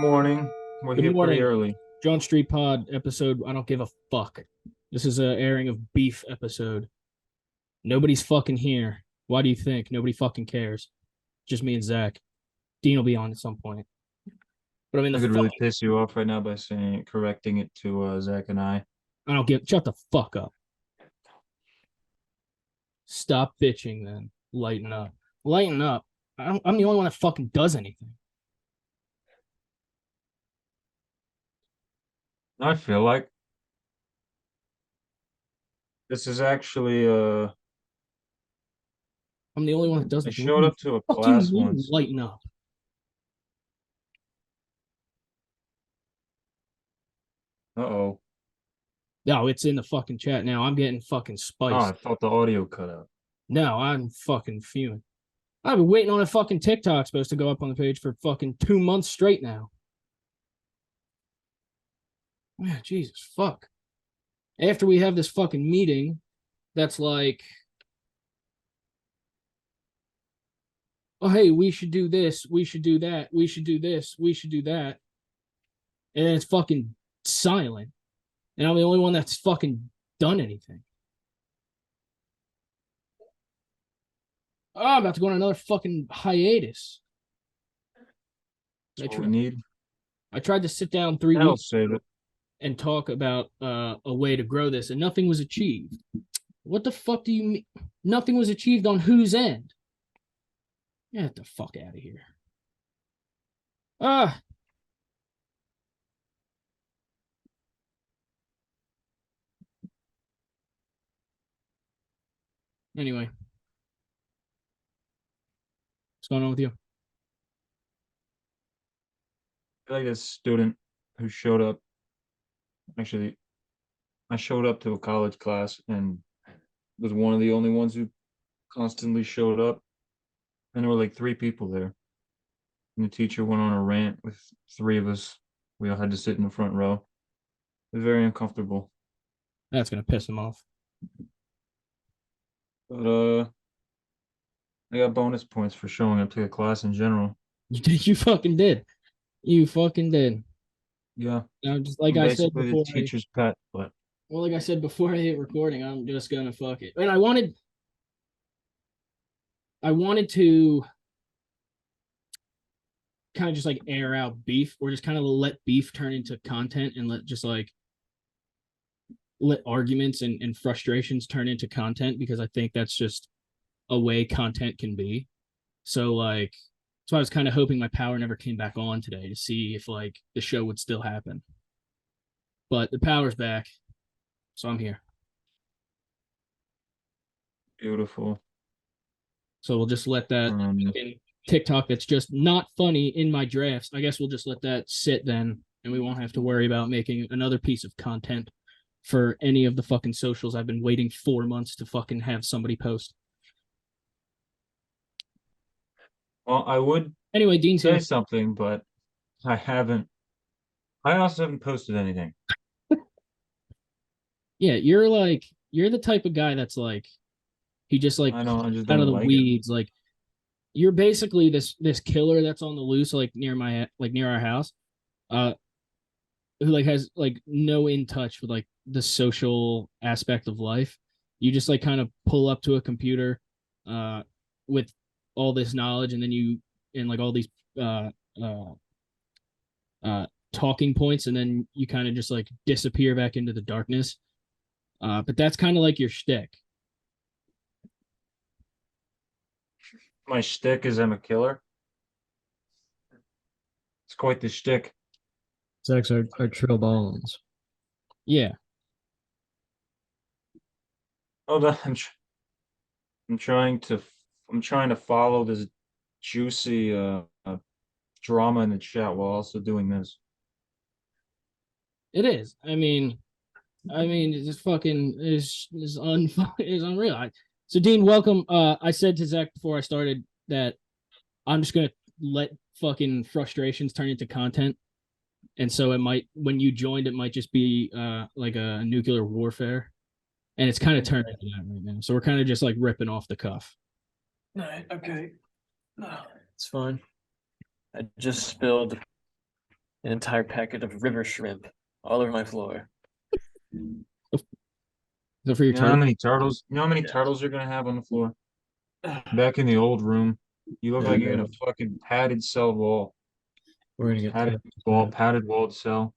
morning. We're Good here pretty morning, early. Jawn Street Pod episode. I don't give a fuck. This is a airing of beef episode. Nobody's fucking here. Why do you think? Nobody fucking cares. Just me and Zack. Dean will be on at some point. But I'm in the I could really fucking. piss you off right now by saying correcting it to Zach and I. I don't give. Shut the fuck up. Stop bitching, then. Lighten up. Lighten up. I'm the only one that fucking does anything. I feel like this is actually I'm the only one that does I anything. What do showed you up to a fucking class mean, once. lighten up? Uh-oh. No, it's in the fucking chat now. I'm getting fucking Oh, I spiced. thought the audio cut out. No, I'm fucking fuming. I've been waiting on a fucking TikTok supposed to go up on the page for fucking 2 months straight now. Man, Jesus, fuck. After we have this fucking meeting, that's like, oh, hey, we should do this, we should do that, we should do this, we should do that. And then it's fucking silent. And I'm the only one that's fucking done anything. Oh, I'm about to go on another fucking hiatus. That's what we need. I tried to sit down 3 I'll weeks save it. and talk about a way to grow this, and nothing was achieved. What the fuck do you mean? Nothing was achieved on whose end? Get the fuck out of here. Ah. Anyway. What's going on with you? I feel like this student who showed up. Actually, I showed up to a college class and was one of the only ones who constantly showed up. And there were like three people there. And the teacher went on a rant with three of us. We all had to sit in the front row. It was very uncomfortable. That's gonna piss him off. But I got bonus points for showing up to the class in general. You did. You fucking did. You fucking did. Yeah, Now, just like I'm I said basically the before, teacher's pet, but like I said before I hit recording, I'm just gonna fuck it. And I wanted to kind of just like air out beef, or just kind of let beef turn into content, and let arguments and frustrations turn into content, because I think that's just a way content can be. So like, so I was kind of hoping my power never came back on today to see if like the show would still happen. But the power's back, so I'm here. beautiful. So we'll just let that Um, TikTok that's just not funny in my drafts. I guess we'll just let that sit then, and we won't have to worry about making another piece of content for any of the fucking socials I've been waiting 4 months to fucking have somebody post. well, I would Anyway, Dean's say here. something, but I haven't. I also haven't posted anything. Yeah, you're the type of guy that's like, he just like I don't. I just out of don't the like it. weeds. Like, you're basically this killer that's on the loose, like near our house, uh, who like has like no in touch with like the social aspect of life. You just like kind of pull up to a computer, uh, with all this knowledge, and then and like all these uh uh talking points, and then you kind of just like disappear back into the darkness. But that's kind of like your shtick. My shtick is I'm a killer. It's quite the shtick. Zack's our Trill Bones. Yeah. Hold on. I'm trying to. I'm trying to follow this juicy drama in the chat while also doing this. It is. I mean, it's just fucking is unreal. So Dean, welcome. I said to Zack before I started that I'm just gonna let fucking frustrations turn into content, and so it might, when you joined, it might just be like a nuclear warfare, and it's kind of turned into that right now. So we're kind of just like ripping off the cuff. All right, okay. No, it's fine. I just spilled an entire packet of river shrimp all over my floor. Is that for your You know how turtle? many turtles? You know how many turtles you're gonna have on the floor? Back in the old room, you look There like we you're in a go. fucking padded cell wall. We're gonna get Padded to wall, that. padded walled cell.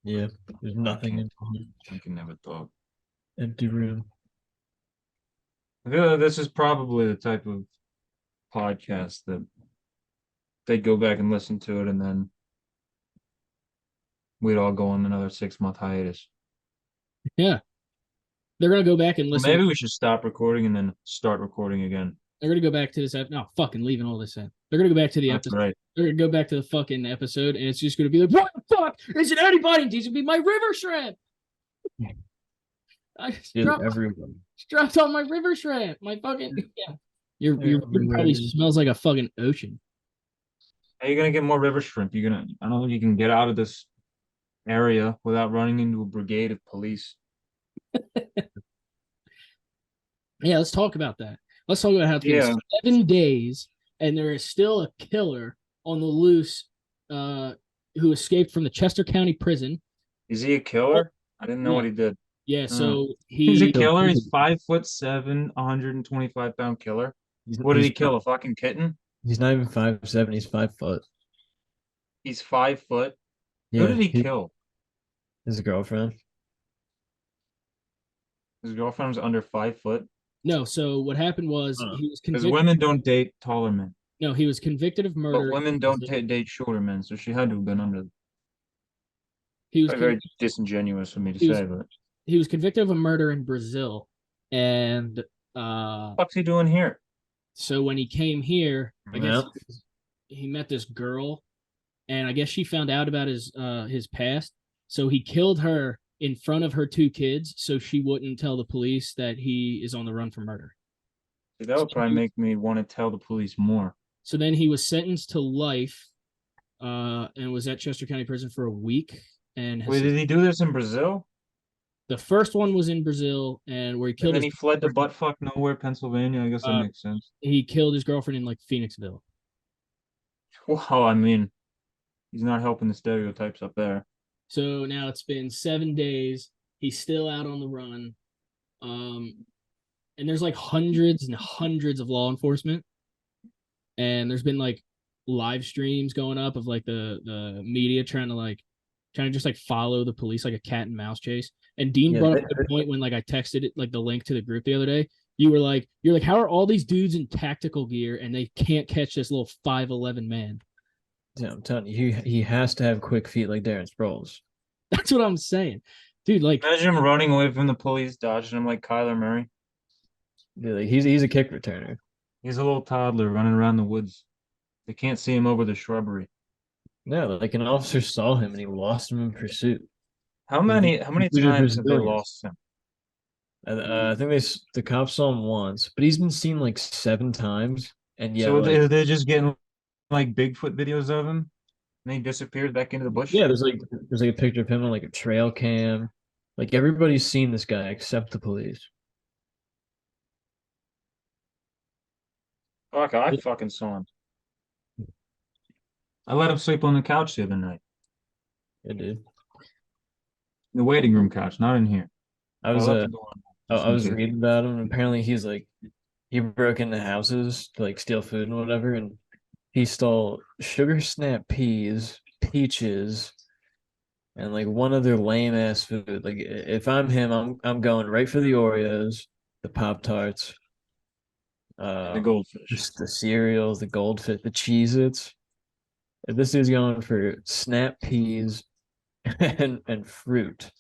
Yeah, there's nothing in I can never talk. empty room. I feel like this is probably the type of podcast that they'd go back and listen to it, and then we'd all go on another 6-month hiatus. Yeah. They're gonna go back and Well, listen. maybe we should stop recording and then start recording again. They're gonna go back to this. No, fucking leaving all this in. They're gonna go back to the That's episode. right. They're gonna go back to the fucking episode, and it's just gonna be like, what the fuck? Is it anybody? These would be my river shrimp. I just Dude, dropped, everyone. dropped on my river shrimp. My fucking yeah. Your food probably Everybody. smells like a fucking ocean. How are you gonna get more river shrimp? I don't think you can get out of this area without running into a brigade of police. Yeah, let's talk about that. Let's talk about how it's been Yeah. 7 days, and there is still a killer on the loose, who escaped from the Chester County prison. Is he a killer? I didn't know No. what he did. Yeah, so He's a he killer. He's 5'7", 125-pound killer. What did he kill? A fucking kitten? He's not even 5'7", he's 5 foot. He's 5 foot. Yeah, Who did he kill? his girlfriend. His girlfriend was under 5 foot. no. So what happened was Uh, he was Because convicted. women don't date taller men, No, he was convicted of but murder. women don't date shorter men. So she had to have been under. He was Very disingenuous for me to he was- say, but he was convicted of a murder in Brazil, and what's he doing here? so when he came here, I guess Yeah. he met this girl, and I guess she found out about his past. So he killed her in front of her 2 kids, so she wouldn't tell the police that he is on the run for murder. See, that would probably make me want to tell the police more. So then he was sentenced to life, and was at Chester County Prison for a week. And Wait, did he do this in Brazil? the first one was in Brazil, and where he And killed then his he fled to buttfuck nowhere, Pennsylvania. I guess that makes sense. he killed his girlfriend in like Phoenixville. Well, I mean, he's not helping the stereotypes up there. So now it's been 7 days. He's still out on the run. And there's like hundreds and hundreds of law enforcement. And there's been like live streams going up of like the media trying to just like follow the police like a cat and mouse chase. And Dean Yeah, brought up a good point when like I texted it like the link to the group the other day. You're like, how are all these dudes in tactical gear and they can't catch this little 5'11" man? Yeah, I'm telling you, he has to have quick feet like Darren Sproles. That's what I'm saying. Dude, like Imagine him running away from the police, dodging him like Kyler Murray. Dude, like he's a kick returner. He's a little toddler running around the woods. They can't see him over the shrubbery. Yeah, like an officer saw him and he lost him in pursuit. How many He- times he have they Brazilians. lost him? I think the cops saw him once, but he's been seen like 7 times. And yeah, So like, they're just getting like Bigfoot videos of him, and he disappears back into the bush. yeah, there's like a picture of him on like a trail cam. Like everybody's seen this guy except the police. Fuck, I fucking saw him. I let him sleep on the couch the other night. Yeah, dude. The waiting room couch, not in here. I was left the door open, I was just in case. reading about him. And apparently, he's like he broke into houses to like steal food and whatever, and he stole sugar snap peas, peaches, and like one other lame ass food. Like if I'm him, I'm going right for the Oreos, the Pop Tarts, The goldfish. just the cereals, the goldfish, the Cheez-Its. If this dude's going for snap peas and fruit.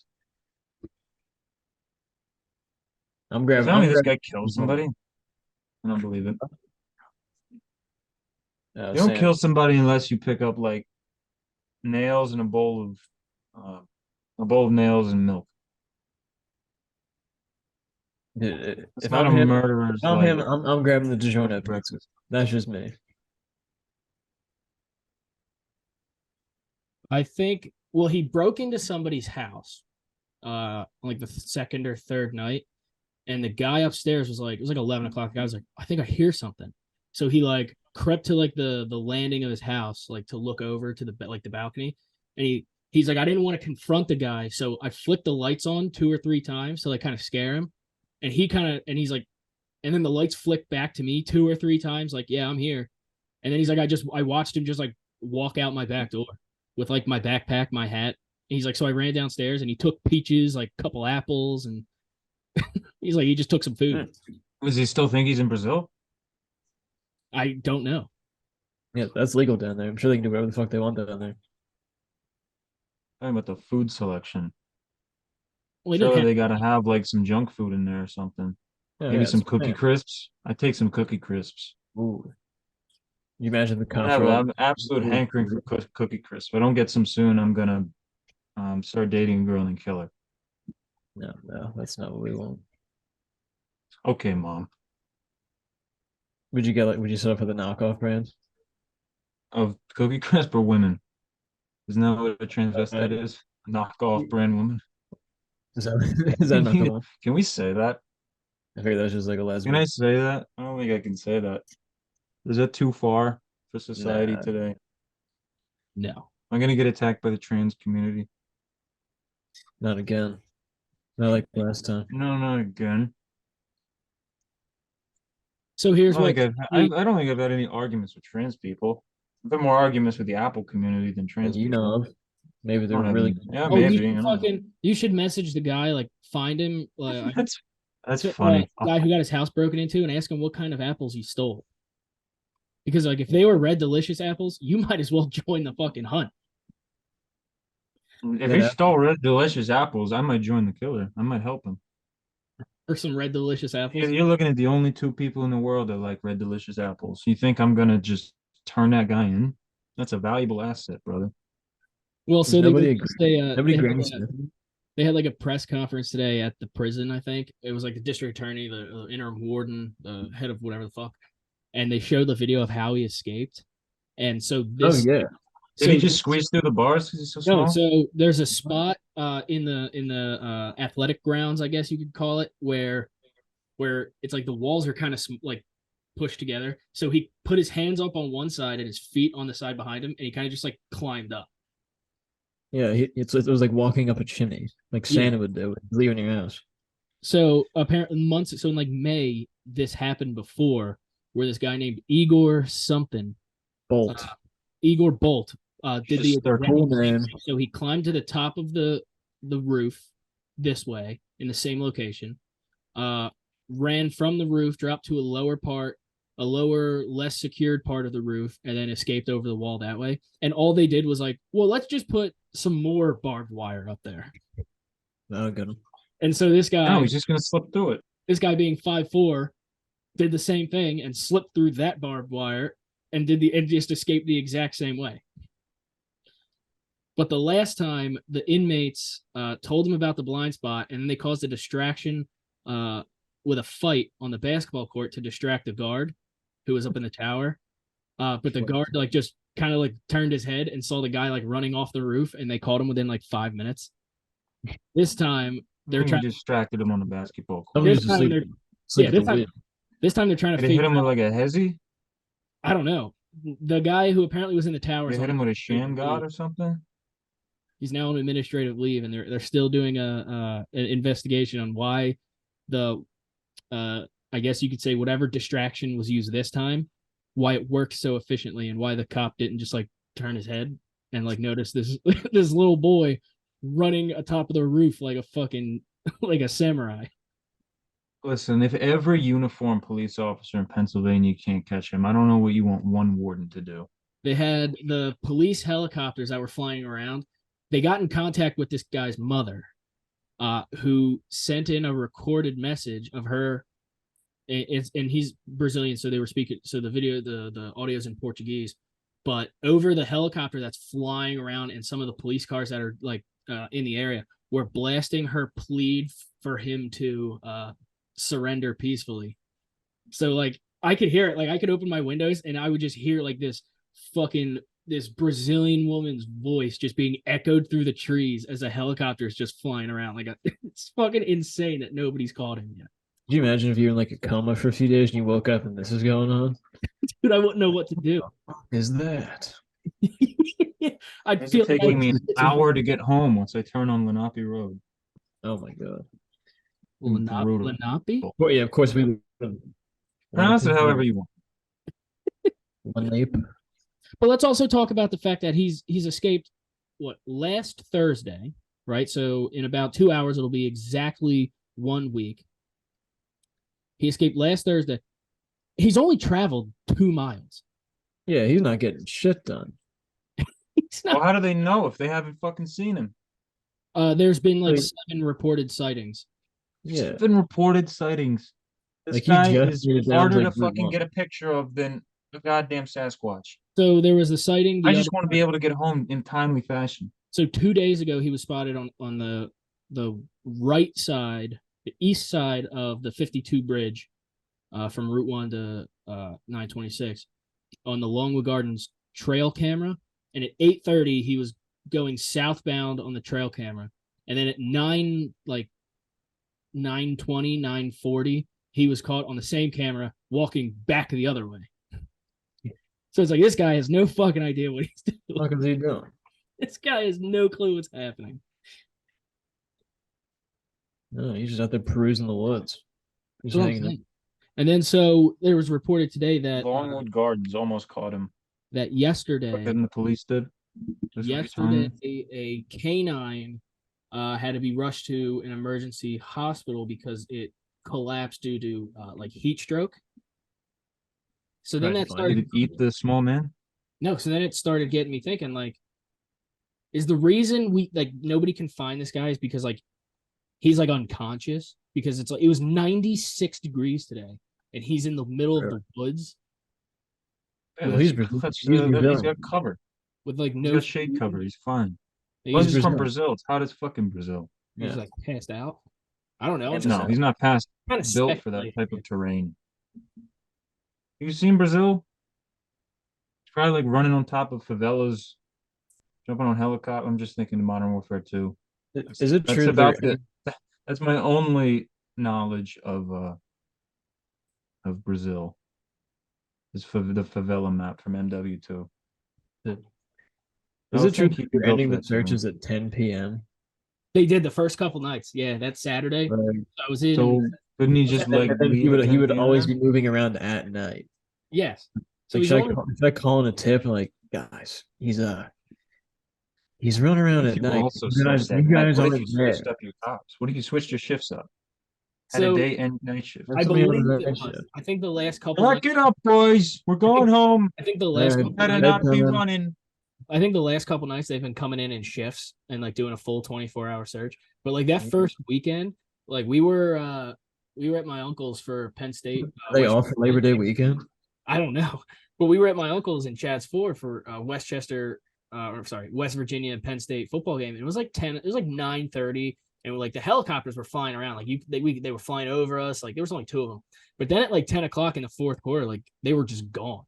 I'm grabbing. Tell me I'm this grabbing guy killed somebody. I don't believe it. You don't Sam. kill somebody unless you pick up like nails and a bowl of nails and milk. Dude, It's if not I'm a him, murderer's if I'm like him, I'm grabbing the DiGiorno pizza. breakfast. That's just me. I think well, he broke into somebody's house, like the second or third night, and the guy upstairs was like, it was like 11 o'clock. The guy was like, I think I hear something. So he like crept to like the landing of his house, like to look over to the balcony, and he's like, I didn't want to confront the guy, so I flicked the lights on 2 or 3 times to like kind of scare him, and he's like, and then the lights flicked back to me 2 or 3 times, like, yeah, I'm here, and then he's like, I watched him just like walk out my back door with like my backpack, my hat. And he's like, so I ran downstairs and he took peaches, like a couple apples, and he's like, he just took some food. Does he still think he's in Brazil? I don't know. Yeah, that's legal down there. I'm sure they can do whatever the fuck they want down there. Talking about the food selection. Well, Surely they gotta have like some junk food in there or something. Yeah, Maybe yeah, some it's cookie fine. crisps. I take some cookie crisps. Ooh. You imagine the I have comfort. an absolute hankering for cookie crisp. If I don't get some soon, I'm gonna start dating a girl and kill her. No, that's not what we want. Okay, mom. Would you set up for the knockoff brand? Of cookie crisp or women? Isn't that what a transvestite is? A knockoff brand woman. Is that is that knockoff? Can we say that? I figured that was just like a Can lesbian. I say that? I don't think I can say that. Is that too far for society Nah. today? No. I'm gonna get attacked by the trans community. Not again. Not like last time. No, not again. So here's what I don't think I've had any arguments with trans people. I've had more arguments with the Apple community than That trans you people. know of. Maybe I they're don't have really any- yeah, oh, maybe. you I should don't know. you should message the guy, like find him, like That's funny. guy who got his house broken into, and ask him what kind of apples he stole. Because like if they were red delicious apples, you might as well join the fucking hunt. If he stole red delicious apples, I might join the killer. I might help him. Or some red delicious apples. You're looking at the only 2 people in the world that like red delicious apples. You think I'm gonna just turn that guy in? That's a valuable asset, brother. Well, so Nobody they agrees. Nobody agrees. they had like a press conference today at the prison. I think it was like the district attorney, the interim warden, the head of whatever the fuck, and they showed the video of how he escaped. And so this, Oh yeah. Did he just squeeze through the bars because he's so small? no, so there's a spot in the athletic grounds, I guess you could call it, where it's like the walls are kind of like pushed together. So he put his hands up on one side and his feet on the side behind him, and he kind of just like climbed up. Yeah, it was like walking up a chimney, like Santa would do, leaving your house. So apparently so in like May, this happened before, where this guy named Igor something, Bolt. Igor Bolt, did the They're cool, man. So he climbed to the top of the roof this way in the same location, ran from the roof, dropped to a lower, less secured part of the roof, and then escaped over the wall that way. And all they did was like, well, let's just put some more barbed wire up there. Oh, good. And so this guy, No, he's just gonna slip through it. this guy being 5'4", did the same thing and slipped through that barbed wire and just escaped the exact same way. But the last time, the inmates told him about the blind spot, and then they caused a distraction with a fight on the basketball court to distract the guard who was up in the tower. But the guard like just kind of like turned his head and saw the guy like running off the roof, and they caught him within like 5 minutes. This time they're trying to distracted him on the basketball court. This time this time they're trying to Did they hit figure him with out, like a hezzy? I don't know. The guy who apparently was in the tower. They hit him with a sham god or something? He's now on administrative leave, and they're still doing an investigation on why the I guess you could say whatever distraction was used this time, why it worked so efficiently, and why the cop didn't just like turn his head and like notice this this little boy running atop of the roof like a fucking like a samurai. Listen, if every uniformed police officer in Pennsylvania can't catch him, I don't know what you want one warden to do. They had the police helicopters that were flying around. They got in contact with this guy's mother, who sent in a recorded message of her. And he's Brazilian, so they were speaking. So the video, the audio is in Portuguese, but over the helicopter that's flying around and some of the police cars that are like in the area were blasting her plead for him to surrender peacefully. So like I could hear it, like I could open my windows and I would just hear like this Brazilian woman's voice just being echoed through the trees as a helicopter is just flying around. Like it's fucking insane that nobody's caught him yet. Could you imagine if you were in like a coma for a few days and you woke up and this is going on? Dude, I wouldn't know what to do. Is that? I It's feel like taking me an hour to get home once I turn on Lenape Road. Oh my god. Brutal. Lenape. Well, yeah, of course we Pronounce it however you want. Lenape. But let's also talk about the fact that he's escaped last Thursday, right? So in about 2 hours, it'll be exactly 1 week. He escaped last Thursday. He's only traveled 2 miles. Yeah, he's not getting shit done. Well, how do they know if they haven't fucking seen him? There's been like Like- 7 reported sightings. Yeah. 7 reported sightings. This Like, he guy just is made it down harder to, to like, Route fucking 1. get a picture of than a goddamn Sasquatch. So there was the sighting. I just want to be able to get home in timely fashion. So 2 days ago, he was spotted on the right side, the east side of the 52 bridge, from Route 1 to 926, on the Longwood Gardens trail camera. And at 8:30, he was going southbound on the trail camera. And then at 9:20, 9:40, he was caught on the same camera walking back the other way. So it's like, this guy has no fucking idea what he's doing. What the fuck is he doing? This guy has no clue what's happening. No, he's just out there perusing the woods. Just That's what I'm hanging out. saying. And then so there was reported today that Longwood Gardens almost caught him. that yesterday, Quicker than the police did. Just yesterday return. a canine had to be rushed to an emergency hospital because it collapsed due to like heat stroke. So then Right, that fine. started Did it eat the small man? no, so then it started getting me thinking, like, is the reason we like nobody can find this guy is because like he's like unconscious because it's like it was 96 degrees today and he's in the middle of the woods Yeah, Well, he's he's Brazilian. got cover. with like He's no got shade cover. He's fine. He's, Well, he's Brazil. from Brazil. It's hot as fucking Brazil. he's Yeah. like passed out. I don't know. I'm No, just he's not past kind of built for that type of terrain. You seen Brazil? It's probably like running on top of favelas, jumping on helicopter. I'm just thinking Modern Warfare 2. Is it That's true about that that's my only knowledge of Brazil. Is for the favela map from MW2. is I it true think he that could you're go ending for the that terrain. searches at 10 p.m.? They did the first couple nights. Yeah, that's Saturday. I was in. So couldn't he just like And then leave he at would 10 always p.m. be moving around at night. Yes. So Like, he's only, should I call in a tip and like, guys, he's running around What at if you night. also You guys, switched at night? What if aren't you there. switched up your cops? What if you switched your shifts up? Had so a day and night shift. I That's somebody on believe the it night was. shift. I think the last couple. Lock it up, boys. We're going home. I think the last Alright. couple Better nights, not be Bedtime. running. I think the last couple nights they've been coming in shifts and like doing a full 24-hour search. But like that first weekend, like we were at my uncle's for Penn State. Are they West- off for Labor Day weekend? I don't know, but we were at my uncle's in Chadds Ford for Westchester, West Virginia and Penn State football game. And it was like 10. It was like 9:30, and like the helicopters were flying around. Like they were flying over us. Like there was only 2 of them. But then at like 10 o'clock in the fourth quarter, like they were just gone.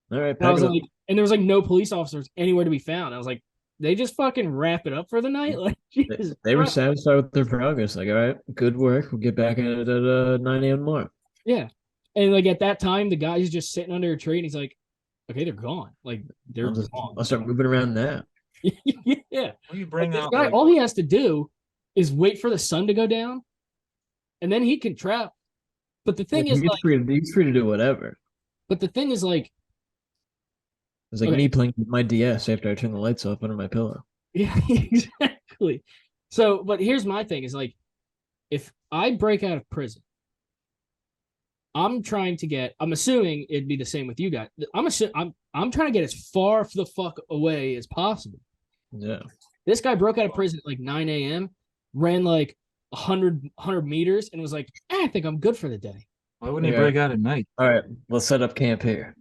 All right, And I pack was it up. like, and there was like no police officers anywhere to be found. I was like, they just fucking wrap it up for the night. Like Jesus They were Christ. satisfied with their progress. Like, all right, good work. We'll get back at it at 9 a.m. tomorrow. Yeah. And like at that time, the guy's just sitting under a tree and he's like, okay, they're gone. Like they're gone. I'll start moving around now. Yeah. What do you bring This out? guy, Like, all he has to do is wait for the sun to go down, and then he can trap. But the thing is, like, he's free to do whatever. but the thing is, like, It's like Okay. me playing with my DS after I turn the lights off under my pillow. yeah, exactly. So, but here's my thing: is like, if I break out of prison, I'm trying to get. I'm assuming it'd be the same with you guys. I'm trying to get as far the fuck away as possible. Yeah. This guy broke out of prison at like 9 a.m., ran like 100 meters, and was like, I think I'm good for the day. why wouldn't he Yeah. break out at night? All right, let's set up camp here.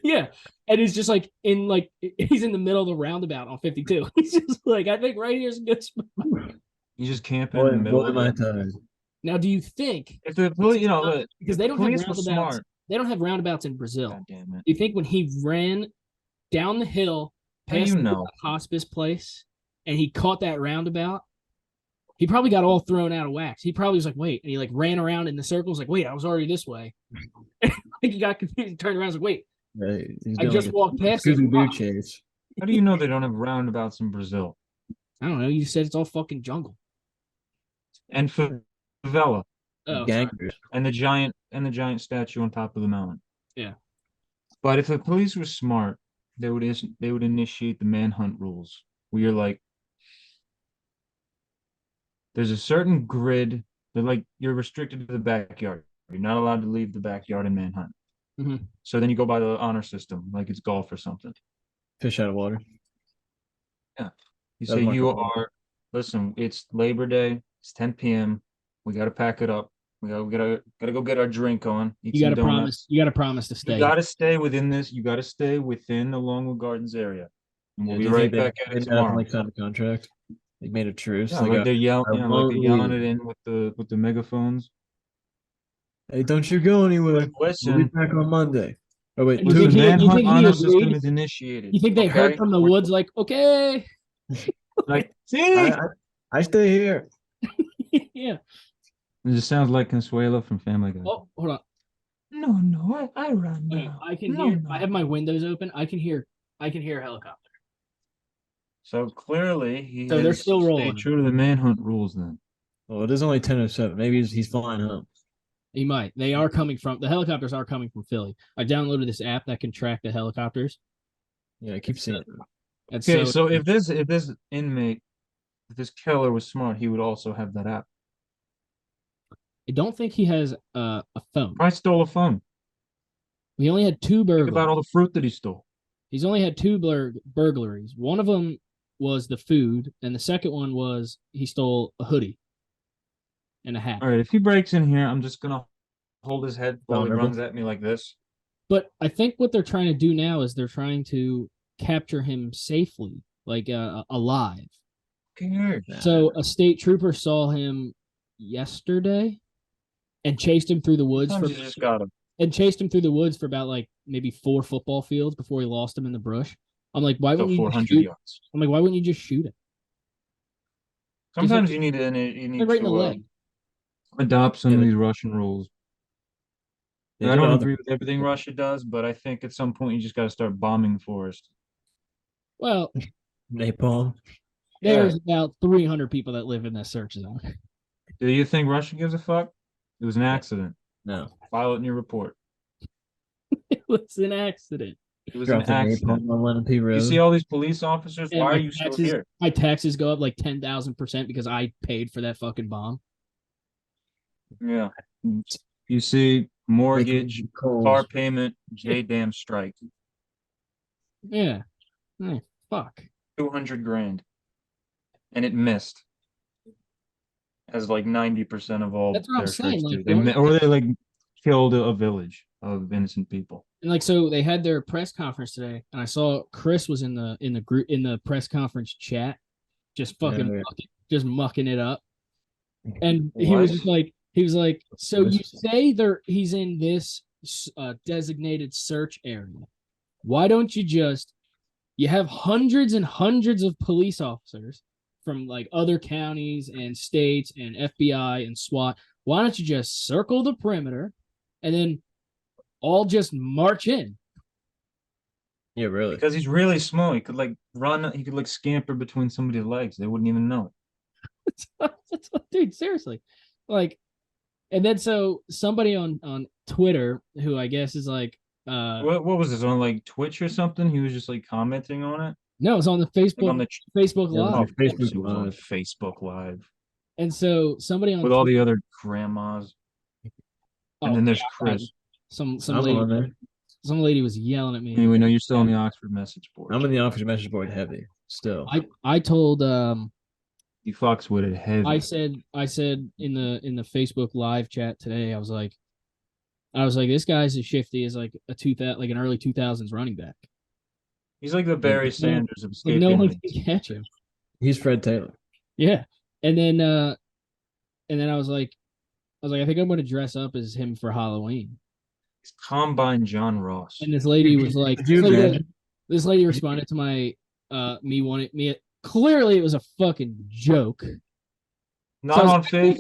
Yeah. And he's just like he's in the middle of the roundabout on 52. He's just like, I think right here's a good spot. You just camping in the middle of my it. time. Now, do you think If the police, look, because they don't have police were roundabouts, smart. they don't have roundabouts in Brazil. God damn it. Do you think when he ran down the hill How do past you the know? hospice place and he caught that roundabout, he probably got all thrown out of wax. He probably was like, wait, and he like ran around in the circles, like, wait, I was already this way. Like he got confused, and turned around, and was like, wait, Yeah, he's I doing just like walked a past it. Scooby-Doo chase. How do you know they don't have roundabouts in Brazil? I don't know. You said it's all fucking jungle. And favela Oh, sorry. Gangsters. and the giant statue on top of the mountain. Yeah. But if the police were smart, they would initiate the manhunt rules where you're like, there's a certain grid that like you're restricted to the backyard. You're not allowed to leave the backyard and manhunt. Mhm. So then you go by the honor system, like it's golf or something. Fish out of water. You That's say my you call. are, listen, it's Labor Day, it's 10 p.m. We gotta pack it up. We gotta go get our drink on, eat You some gotta donuts. promise. You gotta promise to stay. You gotta stay within this. You gotta stay within the Longwood Gardens area. And we'll Do be you right think back they at it made that up and, tomorrow. like signed a contract? They made a truce. Yeah, like like a, they're yelling, I like won't they're yelling leave. it in with the megaphones. Hey, don't you go anywhere. Like, We'll be listen, back on Monday. Oh wait, And you the think Tuesday. you manhunt think he honor agreed? system is initiated. You think they heard okay? from the woods like, okay, Like, see, I stay here. yeah. it just sounds like Consuelo from Family Guy. Oh, hold on. No, I run Okay, now. I can No, hear. no. I have my windows open. I can hear a helicopter. So clearly, he So they're has still stayed rolling. true to the manhunt rules. Then Well, it is only 10:07. Maybe he's flying home. He might. They are coming from the helicopters are coming from Philly. I downloaded this app that can track the helicopters. Yeah, I keep seeing it. And okay, so if this inmate, if this killer was smart, he would also have that app. I don't think he has a phone. I stole a phone. We only had two Think burglaries. about all the fruit that he stole. He's only had two burglaries. One of them was the food, and the second one was he stole a hoodie and a hat. All right, if he breaks in here, I'm just gonna hold his head while he Vulnerable. runs at me like this. But I think what they're trying to do now is they're trying to capture him safely, like alive. Scared. So a state trooper saw him yesterday and chased him through the woods Sometimes you just gotta. for about like maybe 4 football fields before he lost him in the brush. I'm like, why Go wouldn't you just 400 shoot? yards. I'm like, why wouldn't you just shoot him? Sometimes like- you need Like right in the to leg. adopt some Yeah, of they- these Russian rules. They I did don't all the- agree with everything Russia does, but I think at some point you just got to start bombing the forest. Well, napalm. there's about 300 people that live in this search zone. Do you think Russia gives a fuck? It was an accident. No. File it in your report. It was an accident. It was an Dropped the accident. napalm on Lennon P. Road. You see all these police officers? And Why my are you still taxes, here? my taxes go up like 10,000% because I paid for that fucking bomb. Yeah. You see mortgage, Cold. car payment, J-damn strike. Yeah. Hey, fuck. 200 grand. And it missed. As like 90% of all That's what I'm their saying, strikes like, do. Or they like killed a village of innocent people. And like, so they had their press conference today, and I saw Chris was in the group in the press conference chat, just fucking Yeah. just mucking it up. And he was just like, so you say he's in this designated search area. Why don't you have hundreds and hundreds of police officers from like other counties and states and FBI and SWAT. Why don't you just circle the perimeter and then all just march in? Yeah, really. Because he's really small. He could like run, he could like scamper between somebody's legs. They wouldn't even know it. Dude, seriously. Like, and then so somebody on Twitter who I guess is like What was this on like Twitch or something? He was just like commenting on it. no, it's on the Like Facebook on the Facebook Yeah, Live. oh, Facebook it was on Live. Facebook Live And so somebody on with all the other grandmas. oh, And then there's yeah, Chris. some I'm on lady there. some lady was yelling at me. Anyway, no, you're still on the Oxford message board. I'm in the office message board heavy still. I told You fucks with it heavy. I said in the Facebook Live chat today, I was like, this guy's as shifty as like an early 2000s running back. He's like the Barry Sanders of Like escape no one aliens. can catch him. He's Fred Taylor. Yeah. And then I was like, I think I'm gonna dress up as him for Halloween. He's Combine John Ross. And this lady was like, Could you imagine? this lady responded to my clearly it was a fucking joke. Not So- on Facebook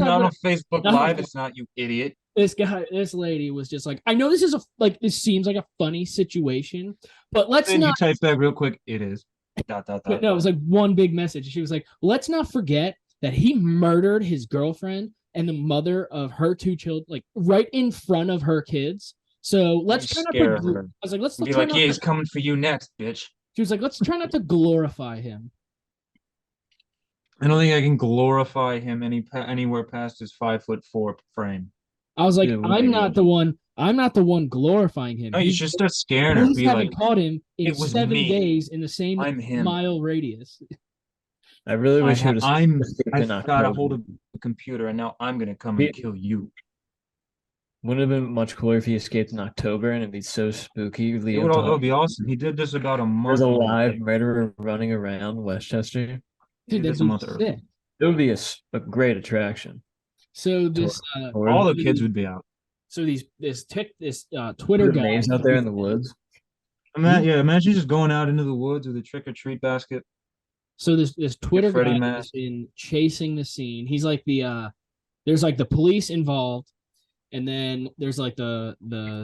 Not- Live. It's not, you idiot. This lady was just like, I know this is this seems like a funny situation, but let's Then you not type back real quick. It is. Dot, dot, No, dot. it was like one big message. She was like, let's not forget that he murdered his girlfriend and the mother of her 2 children, like right in front of her kids. So let's try not to. Scare her. I was like, let's Be try like, not yeah, to. he's coming for you next, bitch. She was like, let's try not to glorify him. I don't think I can glorify him anywhere past his 5'4" frame. I was like, Yeah, I'm not the one. I'm not the one glorifying him. No, you should start scaring her. Police Be haven't like, caught him in it was 7 me. days in the same I'm him. mile radius. I really wish he would have. I've got a hold of the computer, and now I'm gonna come and kill you. Wouldn't it have been much cooler if he escaped in October and it'd be so spooky. It would be awesome. He did this about a month. There's a ago. live murderer running around Westchester. He Dude, did this a month earlier. It would be a great attraction. So this All the kids would be out. So this Twitter guy names out there in the woods. Imagine just going out into the woods with a trick or treat basket. So this Twitter Freddy guy Mac. has been chasing the scene. He's like there's like the police involved, and then there's like the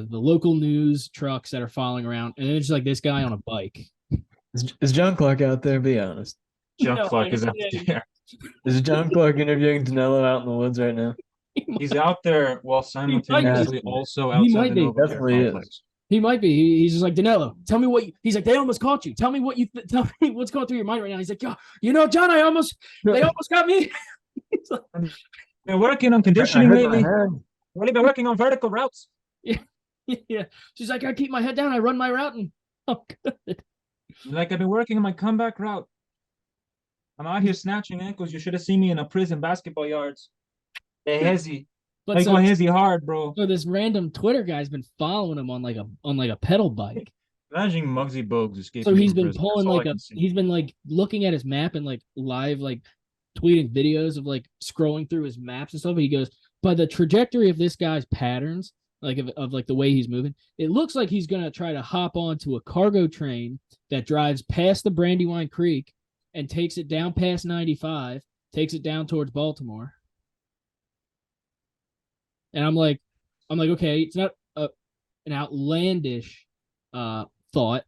local news trucks that are following around, and then it's like this guy on a bike. Is John Clark out there? Be honest. John Clark is out there. Is John Clark interviewing Danelo out in the woods right now? He's out there while simultaneously also outside the Nova Definitely complex. He might be. He's just like, Danelo, tell me what he's like. They almost caught you. Tell me what tell me what's going through your mind right now. He's like, John, they almost got me. Like, been working on conditioning lately. Really been working on vertical routes. Yeah. She's like, I keep my head down. I run my route, and good. Like, I've been working on my comeback route. I'm out here snatching ankles. You should have seen me in a prison basketball yards. Hey, hezzy. But going hezzy hard, bro. So this random Twitter guy's been following him on like a pedal bike. Imagine Muggsy Bogues escaping. So he's from been prison. pulling he's been like looking at his map and like live like tweeting videos of like scrolling through his maps and stuff. He goes, by the trajectory of this guy's patterns, like of like the way he's moving, it looks like he's gonna try to hop onto a cargo train that drives past the Brandywine Creek and takes it down past 95, takes it down towards Baltimore. And I'm like, okay, it's not an outlandish thought.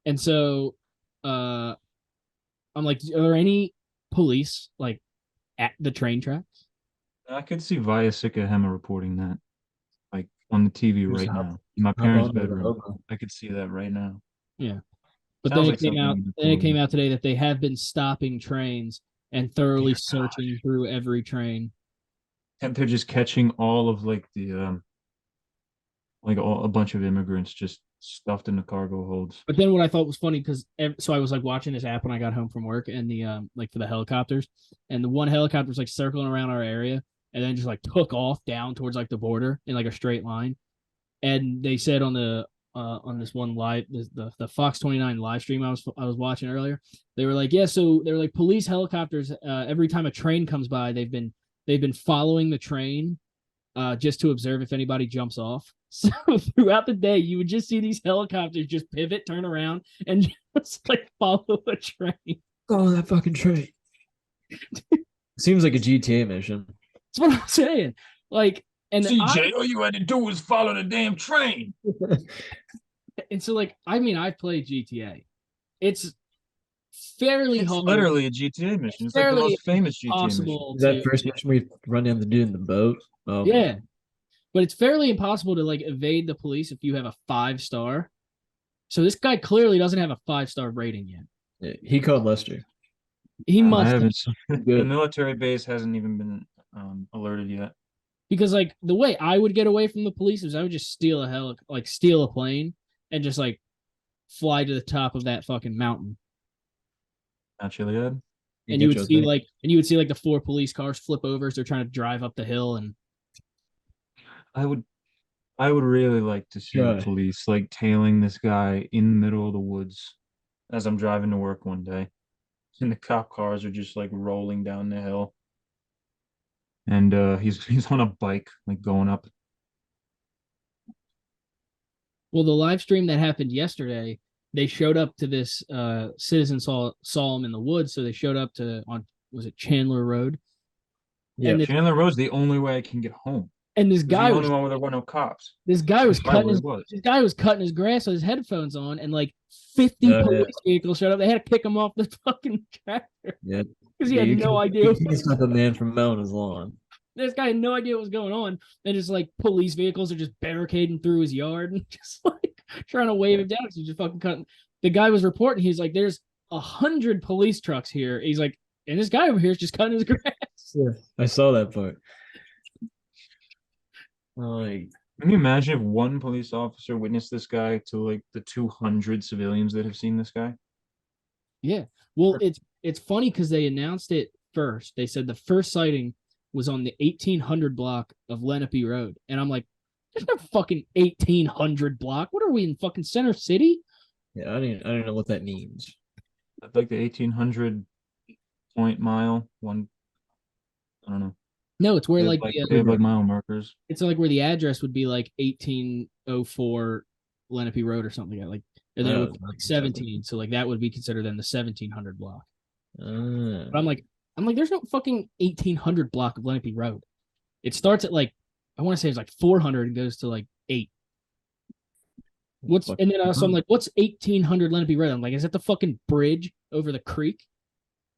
And so I'm like, are there any police like at the train tracks? I could see Via Sikahema reporting that, like on the TV right now. In my parents' bedroom. I could see that right now. Yeah. But Sounds then like it came out today that they have been stopping trains and thoroughly searching through every train. And they're just catching all of like the a bunch of immigrants just stuffed in the cargo holds. But then what I thought was funny, because so I was like watching this app when I got home from work, and the like for the helicopters, and the one helicopter was like circling around our area and then just like took off down towards like the border in like a straight line. And they said on this one live the Fox 29 live stream I was watching earlier, they were like, so they were like, police helicopters every time a train comes by, they've been following the train just to observe if anybody jumps off. So throughout the day, you would just see these helicopters just pivot, turn around, and just like follow a train. Oh, that fucking train. Seems like a GTA mission. That's what I'm saying. Like, and CJ, all you had to do was follow the damn train. And so, like, I mean, I've played GTA. It's fairly hard. Literally a GTA mission. It's like the most famous GTA mission. Is that first mission we run down the dude in the boat? Oh, yeah. But it's fairly impossible to like evade the police if you have a 5-star. So this guy clearly doesn't have a 5-star rating yet. Yeah, he called Lester. He must have. The military base hasn't even been alerted yet. Because like the way I would get away from the police is I would just steal a plane and just like fly to the top of that fucking mountain. Not Chiliad. And you would see like the 4 police cars flip over as they're trying to drive up the hill. And I would really like to see the police like tailing this guy in the middle of the woods as I'm driving to work one day. And the cop cars are just like rolling down the hill. And he's on a bike, like going up. Well, the live stream that happened yesterday, they showed up to this citizen saw him in the woods, so they showed up to was it Chandler Road? Yeah, Chandler Road's the only way I can get home. And this It was the guy only was one where there were no cops. this guy was That's probably cutting what his it was. this guy was cutting his grass with his headphones on, and like 50 Yeah. police vehicles showed up. They had to kick him off the fucking tractor Yeah. because he had you no can't- idea. You can't stop a man from mowing his lawn. This guy had no idea what was going on, and just like police vehicles are just barricading through his yard and just like trying to wave him down because he's just fucking cutting. The guy was reporting. He's like, "There's 100 police trucks here." He's like, and this guy over here is just cutting his grass. Yeah, I saw that part. Like, Can you imagine if one police officer witnessed this guy to like the 200 civilians that have seen this guy? Yeah. Well, it's funny because they announced it first. They said the first sighting was on the 1800 block of Lenape Road, and I'm like, "There's no fucking 1800 block. What are we in fucking Center City?" yeah, I don't know what that means. Like the 1800 point mile one. I don't know. No, it's where They have like, like, the, they have like mile markers. it's like where the address would be like 1804 Lenape Road or something like that. Like, and then it would be like 17. So like that would be considered then the 1700 block. But I'm like, there's no fucking 1800 block of Lenape Road. It starts at like, I want to say it's like 400 and goes to like 8. And then so I'm like, what's 1800 Lenape Road? I'm like, is that the fucking bridge over the creek?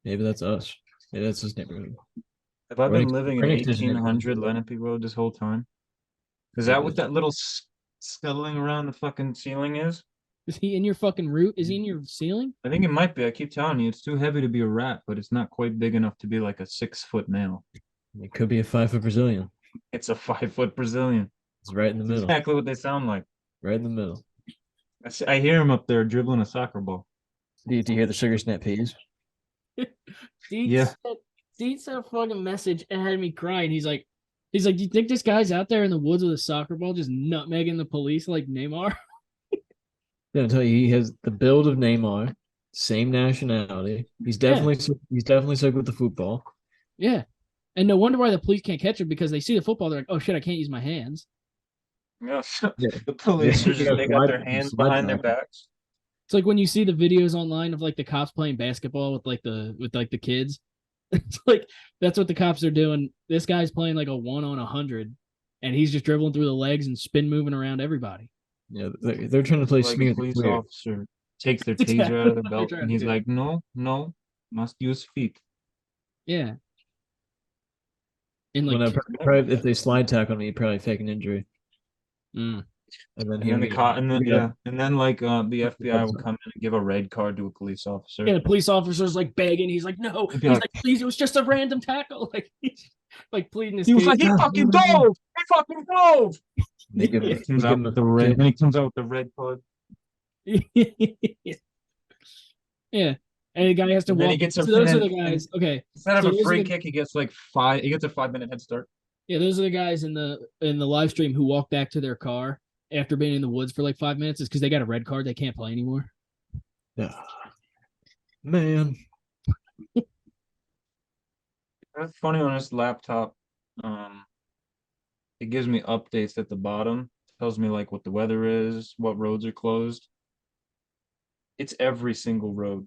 Maybe that's us. Maybe that's his neighborhood. Have I been Right- living in right next to his 1800 neighborhood. Lenape Road this whole time? Is Yeah, that but what that little scuttling around the fucking ceiling is? Is he in your fucking root? Is he in your ceiling? I think it might be. I keep telling you, it's too heavy to be a rat, but it's not quite big enough to be like a 6-foot male. It could be a 5-foot Brazilian. It's a 5-foot Brazilian. It's right in the That's middle. exactly what they sound like. Right in the middle. I hear him up there dribbling a soccer ball. Do you hear the sugar snap peas? Yeah. Dean sent a fucking message and had me crying. He's like, do you think this guy's out there in the woods with a soccer ball just nutmegging the police like Neymar? Yeah, I tell you, he has the build of Neymar, same nationality. He's definitely sick with the football. Yeah. And no wonder why the police can't catch him, because they see the football, they're like, oh shit, I can't use my hands. Yeah. Yeah. The police Yeah. are just, they got their hands behind their backs. It's like when you see the videos online of like the cops playing basketball with the kids. It's like that's what the cops are doing. This guy's playing like a 1-on-100, and he's just dribbling through the legs and spin moving around everybody. Yeah, they're trying to play Like a smear. police Clear. officer takes their That's taser exactly out of their what they're belt, trying and to he's do. like, no, must use feet. Yeah. And like, If they slide tackle me, probably fake an injury. mm. And then And then the he'll cop, and then yeah. and then like the FBI will come in and give a red card to a police officer. Yeah, the police officer's like begging. He's like, no. He'd He's be like, please, it was just a random tackle. Like, he's like pleading his He was case. like, he fucking dove! He fucking dove! They give He him, comes they out give him with a the red, and he comes out with the red card. Yeah. And the guy has to And then walk. he gets So a those are the and- guys. Okay. Instead of So a those are free the- kick, he gets like 5. He gets a 5-minute head start. Yeah, those are the guys in the live stream who walk back to their car after being in the woods for like 5 minutes. It's because they got a red card. They can't play anymore. Yeah. Man. That's funny on this laptop. It gives me updates at the bottom. Tells me like what the weather is, what roads are closed. It's every single road.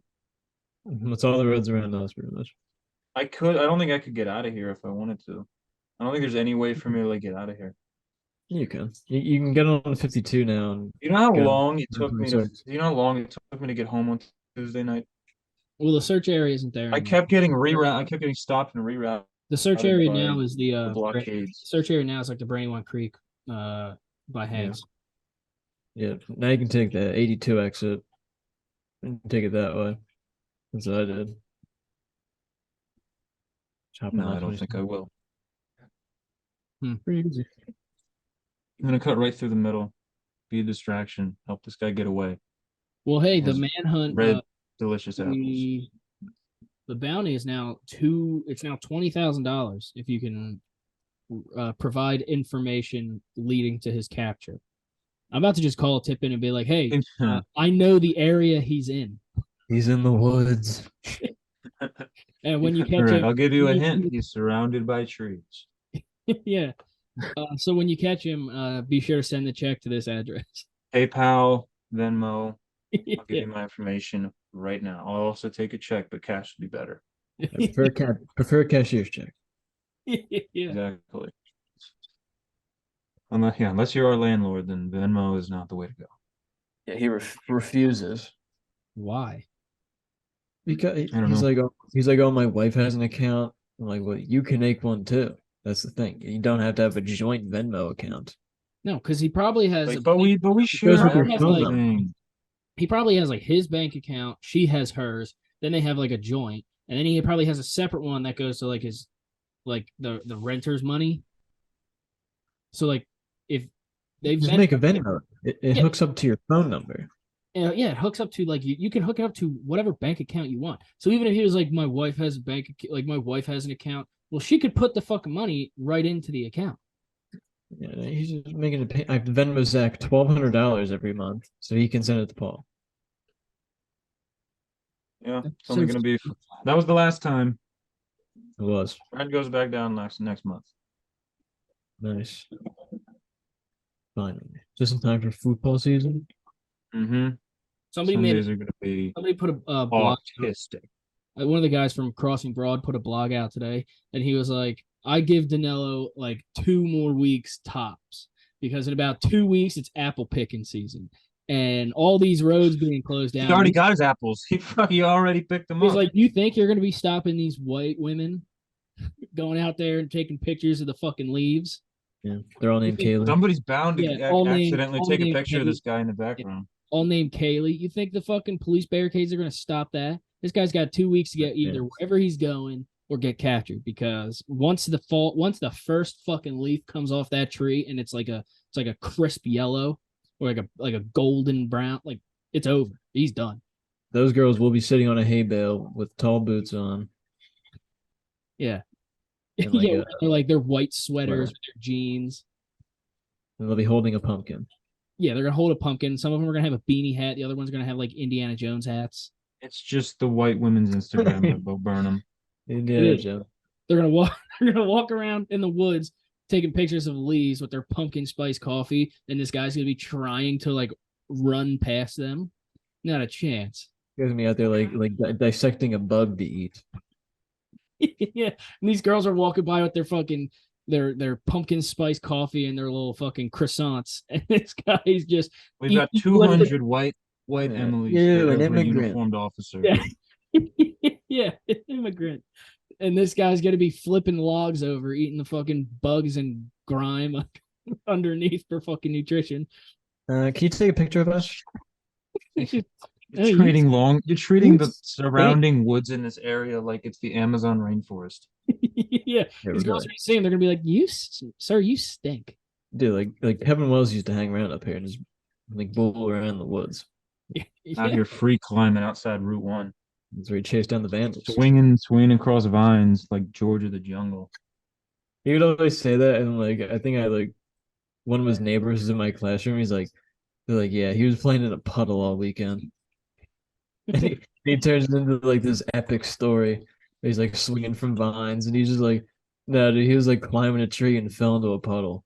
That's all the roads around us, pretty much. I don't think I could get out of here if I wanted to. I don't think there's any way for me to like get out of here. You can. You can get on 52 now. And You know how Go. long it took me to 26. you know how long it took me to get home on Tuesday night? Well, the search area isn't there. I anymore. kept getting reroute. I kept getting stopped and reroute. The search routed area by now is the The blockades. search area now is like the Brandywine Creek by Hands. Yeah, now you can take the 82 exit and take it that way. That's what I did. Chopping No, I off don't my- think I will. Pretty easy. I'm gonna cut right through the middle. Be a distraction. Help this guy get away. Well, hey, the Has manhunt Red, delicious apples. the bounty is now $20,000 if you can provide information leading to his capture. I'm about to just call Tippin and be like, hey, I know the area he's in. He's in the woods. And when you All catch right, him, I'll give you a hint. He's surrounded by trees. yeah. So when you catch him, be sure to send the check to this address. PayPal, Venmo. I'll give Yeah. you my information right now. I'll also take a check, but cash would be better. I prefer a cashier's check. Yeah. Exactly. Unless you're our landlord, then Venmo is not the way to go. Yeah, he refuses Why? because I don't he's know. like, oh, my wife has an account. I'm like, well, you can make one too. That's the thing. You don't have to have a joint Venmo account. No, because he probably has Like, but we goes share with your phone number. everything. he probably has like his bank account. She has hers. Then they have like a joint, and then he probably has a separate one that goes to like his like the renter's money. So like if they Just make a Venmo. It Yeah. hooks up to your phone number. Yeah, it hooks up to like you can hook it up to whatever bank account you want. So even if he was like, my wife has a my wife has an account, well, she could put the fucking money right into the account. Yeah, he's just making it pay. I Venmo Zach $1,200 every month, so he can send it to Paul. Yeah, it's So only gonna be. That was the last time. It was Rent goes back down next month. nice. Finally, just in time for football season. Mm-hmm. somebody Sundays are gonna be put a blog. autistic. One of the guys from Crossing Broad put a blog out today, and he was like, I give Danelo like 2 more weeks tops because in about 2 weeks it's apple picking season, and all these roads being closed He down. already got his apples. He already picked them He's up. like, you think you're gonna be stopping these white women going out there and taking pictures of the fucking leaves? Yeah, they're all named Kaylee. Somebody's bound to Yeah, all named- accidentally all take a named picture of Kaylee. this guy in the background. All named Kaylee. You think the fucking police barricades are gonna stop that? This guy's got 2 weeks to get either wherever he's going or get captured, because once the first fucking leaf comes off that tree and it's like a crisp yellow or like a golden brown, like it's over. He's done. Those girls will be sitting on a hay bale with tall boots on. Yeah. And like Yeah, like their white sweaters with their jeans. and they'll be holding a pumpkin. Yeah, they're gonna hold a pumpkin. Some of them are gonna have a beanie hat. The other ones are gonna have like Indiana Jones hats. It's just the white women's Instagram that Bo Burnham. Yeah, Joe. They're gonna walk. They're gonna walk around in the woods taking pictures of leaves with their pumpkin spice coffee, and this guy's gonna be trying to like run past them. Not a chance. You guys gonna be out there like dissecting a bug to eat. Yeah, and these girls are walking by with their fucking their pumpkin spice coffee and their little fucking croissants, and this guy's just We've got 200 white Emily's for an every immigrant. uniformed officer. Yeah, yeah, immigrant. And this guy's gonna be flipping logs over, eating the fucking bugs and grime underneath for fucking nutrition. Can you take a picture of us? You're treating the surrounding woods in this area like it's the Amazon rainforest. Yeah, these girls are seeing. They're gonna be like, sir, you stink." Dude, like Kevin Wells used to hang around up here and just like bull around the woods. Out here free climbing outside Route 1. That's where he chased down the vandals. Swinging across vines like George of the Jungle. He would always say that, and like I think one of his neighbors is in my classroom. They're like, yeah, he was playing in a puddle all weekend. And he turns it into like this epic story. He's like swinging from vines, and he's just like, no, dude, he was like climbing a tree and fell into a puddle.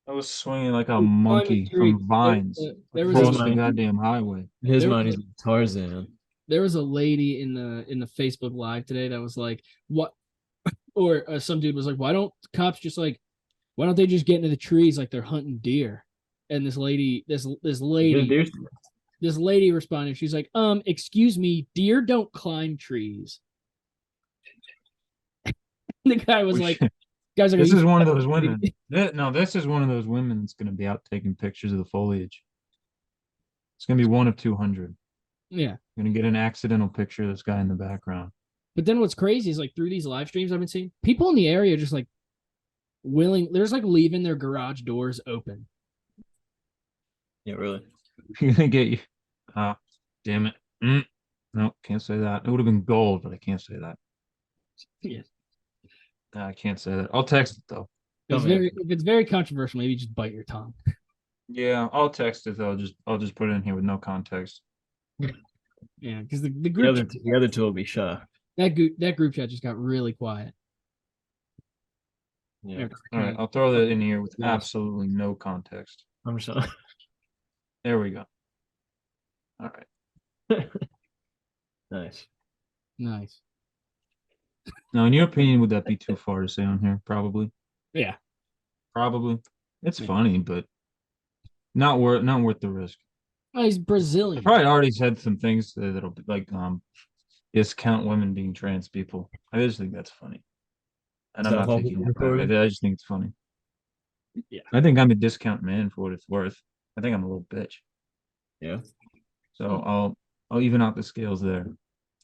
I was swinging like a monkey from vines across the goddamn highway. In his mind, he's like Tarzan. There was a lady in the Facebook Live today that was like, "What?" Or some dude was like, "Why don't cops just like, why don't they just get into the trees like they're hunting deer?" And this lady responded. She's like, excuse me, deer don't climb trees." The guy was like, "Guys, this is one of those women." This is one of those women that's going to be out taking pictures of the foliage. It's going to be one of 200. Yeah. You're going to get an accidental picture of this guy in the background. But then what's crazy is like through these live streams I've been seeing, people in the area just like they're just like leaving their garage doors open. Yeah, really. You're going to get you. Damn it. No, can't say that. It would have been gold, but I can't say that. Yeah. I can't say that. I'll text it though. If it's very controversial, maybe just bite your tongue. Yeah, I'll text it though. I'll just put it in here with no context. Yeah, because the group the other two will be shocked. That group chat just got really quiet. Yeah. All right, I'll throw that in here with absolutely no context. I'm sorry. There we go. All right. Nice. Now, in your opinion, would that be too far to say on here? Probably. Yeah. Probably. It's Yeah. funny, but not worth the risk. Oh, he's I Brazilian. probably already said some things that'll be like discount women being trans people. I just think that's funny. And I'm Is that not all taking we're it back. recording? I just think it's funny. Yeah. I think I'm a discount man for what it's worth. I think I'm a little bitch. Yeah. So I'll even out the scales there.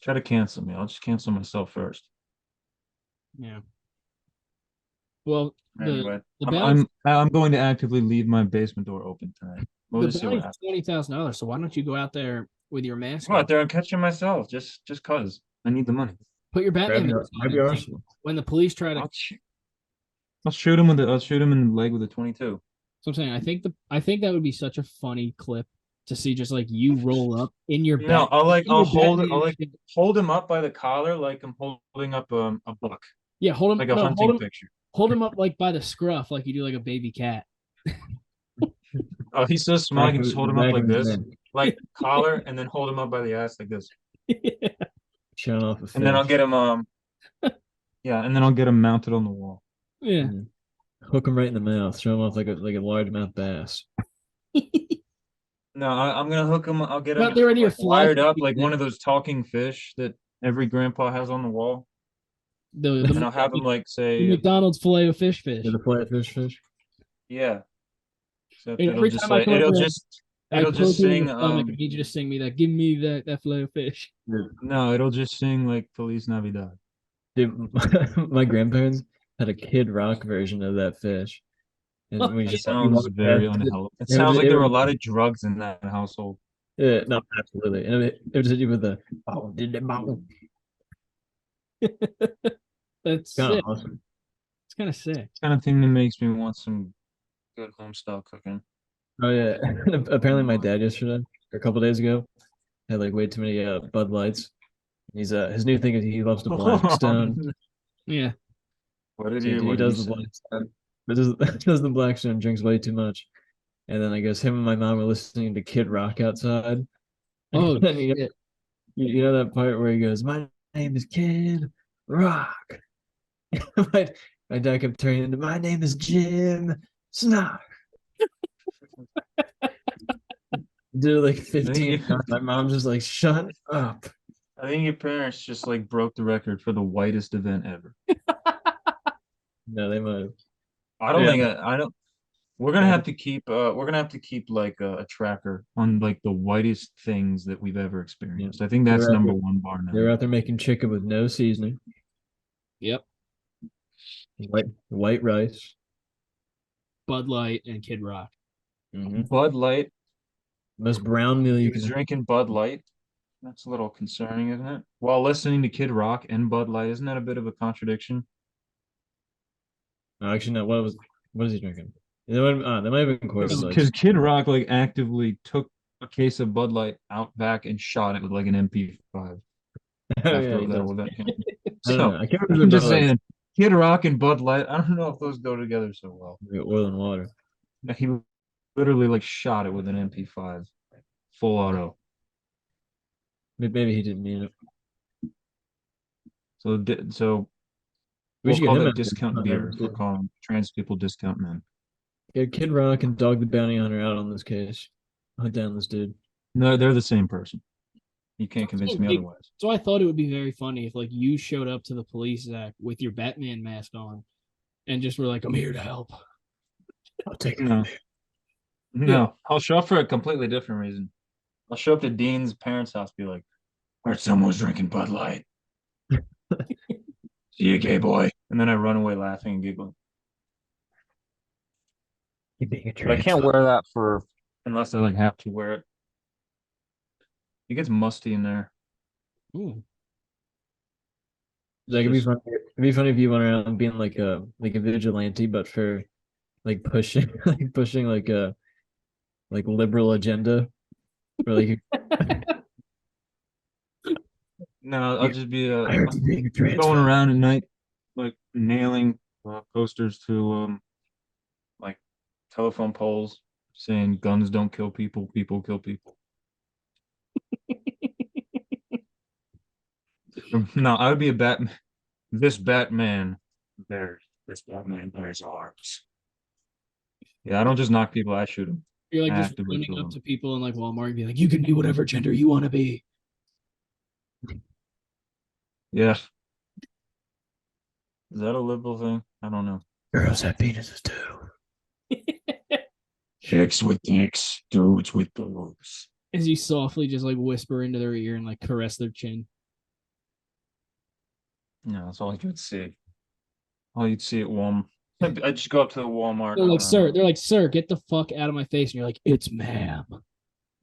Try to cancel me. I'll just cancel myself first. Yeah. Well, Anyway, the bounty I'm going to actively leave my basement door open tonight. We'll the just see what bounty's happens. $20,000. So why don't you go out there with your mask Go out on? there and catch it myself, just cause I need the money. Put your Batman mask on. Grab your arsenal. When the police try to, I'll shoot him I'll shoot him in the leg with a 22. so I'm saying, I think that would be such a funny clip to see, just like you roll up in your No, in I'll your hold Batman I'll shit. hold him up by the collar like I'm holding up a book, Yeah, hold him. like a No, hunting picture. hold him up like by the scruff, like you do like a baby cat. Oh, he's so small, I can just hold him up like this, Man, like collar, and then hold him up by the ass like this. Yeah. showing off a fish. And then I'll get him yeah, and then I'll get him mounted on the wall. Yeah. Hook him right in the mouth. Show him off like a largemouth bass. No, I'm gonna hook him. I'll get him Out there with your like, wired fly- up like one of those talking fish that every grandpa has on the wall, The, and I'll have him like the say, McDonald's filet of fish. Yeah, the fish. yeah. Except And it'll every just time I say come up there, I it'll just poke you in sing the stomach. I need you to sing me that. Give me that filet of fish. no, it'll just sing like Feliz Navidad. Dude, my grandparents had a Kid Rock version of that fish. And we That just sounds very unhealthy. It sounds like there were a lot of drugs in that household. Yeah, no, absolutely. And it would hit you with the oh, did the mountain. That's Kind sick. of awesome. It's kind of sick. Kind of thing that makes me want some good home style cooking. Oh yeah. Apparently my dad yesterday or a couple days ago had like way too many Bud Lights. He's his new thing is he loves the Blackstone. Yeah. What did So he what did does he the say? Blackstone. But does the Blackstone, drinks way too much. And then I guess him and my mom were listening to Kid Rock outside. Oh, And then shit. you know that part where he goes, "My name is Kid Rock." my, my dad kept turning into, "My name is Jim Snark." Did it like 15 times. My mom's just like, "Shut up." I think your parents just like broke the record for the whitest event ever. No, they might have. I don't Yeah. think I don't. We're gonna have to keep like a tracker on like the whitest things that we've ever experienced. I think that's They're out number there- one bar They're now. out there making chicken with no seasoning, Yep. white rice. Bud Light and Kid Rock. Bud Light. Most brown meal He you was can. drinking Bud Light. That's a little concerning, isn't it? While listening to Kid Rock and Bud Light, isn't that a bit of a contradiction? No, actually, no. What is he drinking? That might have been Coors Lights. Because Kid Rock like actively took a case of Bud Light out back and shot it with like an MP5 Oh, after yeah, he does. that happened. I don't So know. I can't remember. I'm just Bud Lights. saying, Kid Rock and Bud Light. I don't know if those go together so well. Oil and water. He literally like shot it with an MP5, full auto. Maybe he didn't mean it. So We we'll should get call him that out there. discount beer. We're calling trans people discount men. Get Kid Rock and Dog the Bounty Hunter out on this case. Hunt down this dude. No, they're the same person. You can't convince me otherwise. So I thought it would be very funny if like you showed up to the police, Zach, with your Batman mask on, and just were like, "I'm here to help." I'll take it. No, I'll show up for a completely different reason. I'll show up to Dean's parents' house, be like, "Heard someone was drinking Bud Light. See you, gay boy." And then I run away laughing and giggling. You're being a But I can't wear that for unless I like have to wear it. It gets musty in there. Ooh. Like it'd be funny. It'd be funny if you went around being like a vigilante, but for like pushing like a liberal agenda. Or like No, I'll just be I heard you being a trans going fat. around at night, like nailing posters to like telephone poles saying guns don't kill people, people kill people. No, I would be a Batman. This Batman bears arms. Yeah, I don't just knock people, I shoot them. You're like just Actively running kill up them. to people in like Walmart and be like, you can be whatever gender you want to be. Yeah. Is that a liberal thing? I don't know. Girls have penises too. Chicks with dicks, dudes with boobs. As you softly just like whisper into their ear and like caress their chin. Yeah, that's all you would see. All you'd see at Walmart. I just go up to the Walmart. They're like, sir, get the fuck out of my face. And you're like, it's ma'am.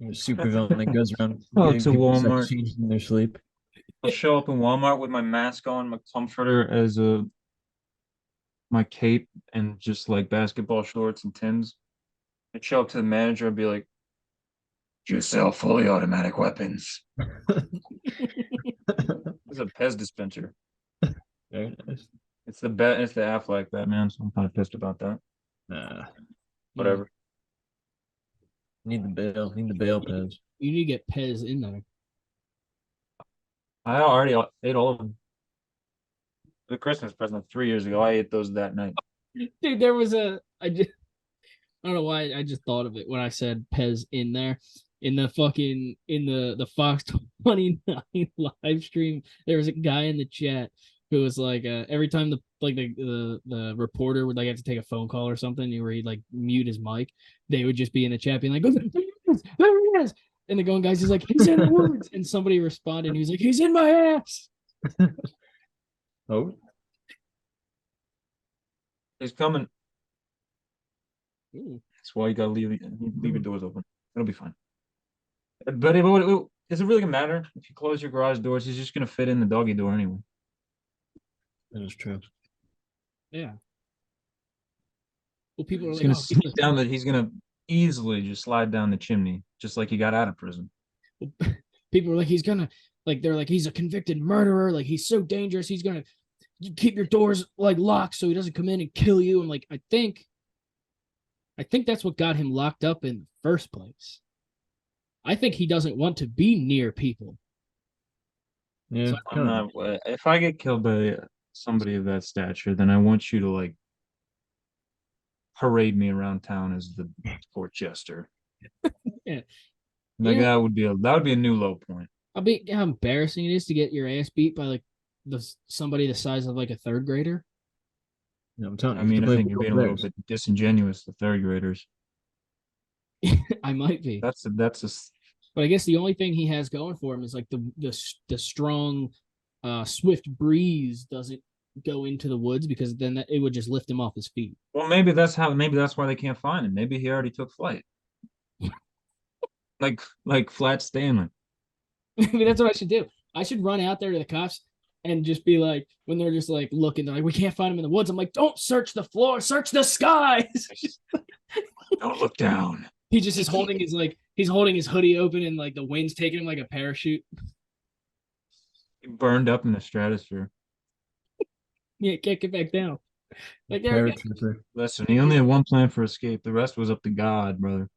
A super villain that goes around Oh, getting it's a people Walmart. sex changed in their sleep. I'll show up in Walmart with my mask on, my comforter as my cape, and just like basketball shorts and Tims. I'd show up to the manager and be like, "Do you sell fully automatic weapons?" It's a Pez dispenser. Very nice. It's the Affleck Batman, so I'm kind of pissed about that. Nah, Whatever. need the bail Pez. You need to get Pez in there. I already ate all of them. The Christmas present 3 years ago. I ate those that night. Dude, there was I don't know why I just thought of it when I said Pez in there. In the Fox 29 live stream, there was a guy in the chat who was like, every time the reporter would like have to take a phone call or something, where he'd like mute his mic, they would just be in the chat being like, "There he is!" And the going guys, he's like, "He's in the woods," and somebody responded, and he was like, "He's in my ass." Oh, He's coming. Ooh. That's why you gotta leave your doors open. It'll be fine. But is it really gonna matter if you close your garage doors? He's just gonna fit in the doggy door anyway. that is true. Yeah. Well, people are He's like, gonna "Oh, sneak down that he's gonna easily just slide down the chimney, just like he got out of prison. people are like, he's gonna they're like, he's a convicted murderer, like he's so dangerous, he's gonna keep your doors like locked so he doesn't come in and kill you." I'm like, I think that's what got him locked up in the first place. I think he doesn't want to be near people. Yeah, So I'm not. If I get killed by somebody of that stature, then I want you to like parade me around town as the court jester. Yeah. Like Yeah. that would be a new low point. I'll be how embarrassing it is to get your ass beat by like somebody the size of like a third grader. yeah, I'm telling you. I mean, I play think you're being a little Bears. bit disingenuous to third graders. I might be. That's a But I guess the only thing he has going for him is like the strong, swift breeze doesn't go into the woods, because then it would just lift him off his feet. well, maybe that's why they can't find him. Maybe he already took flight. like Flat Stanley. I mean, that's what I should do. I should run out there to the cops and just be like, when they're just like looking, they're like, "We can't find him in the woods." I'm like, "Don't search the floor, search the skies." Don't look down. He just is holding he's holding his hoodie open, and like the wind's taking him like a parachute. He burned up in the stratosphere. Yeah, can't get back down. Like, there we go. Paratrooper. Listen, he only had one plan for escape. The rest was up to God, brother.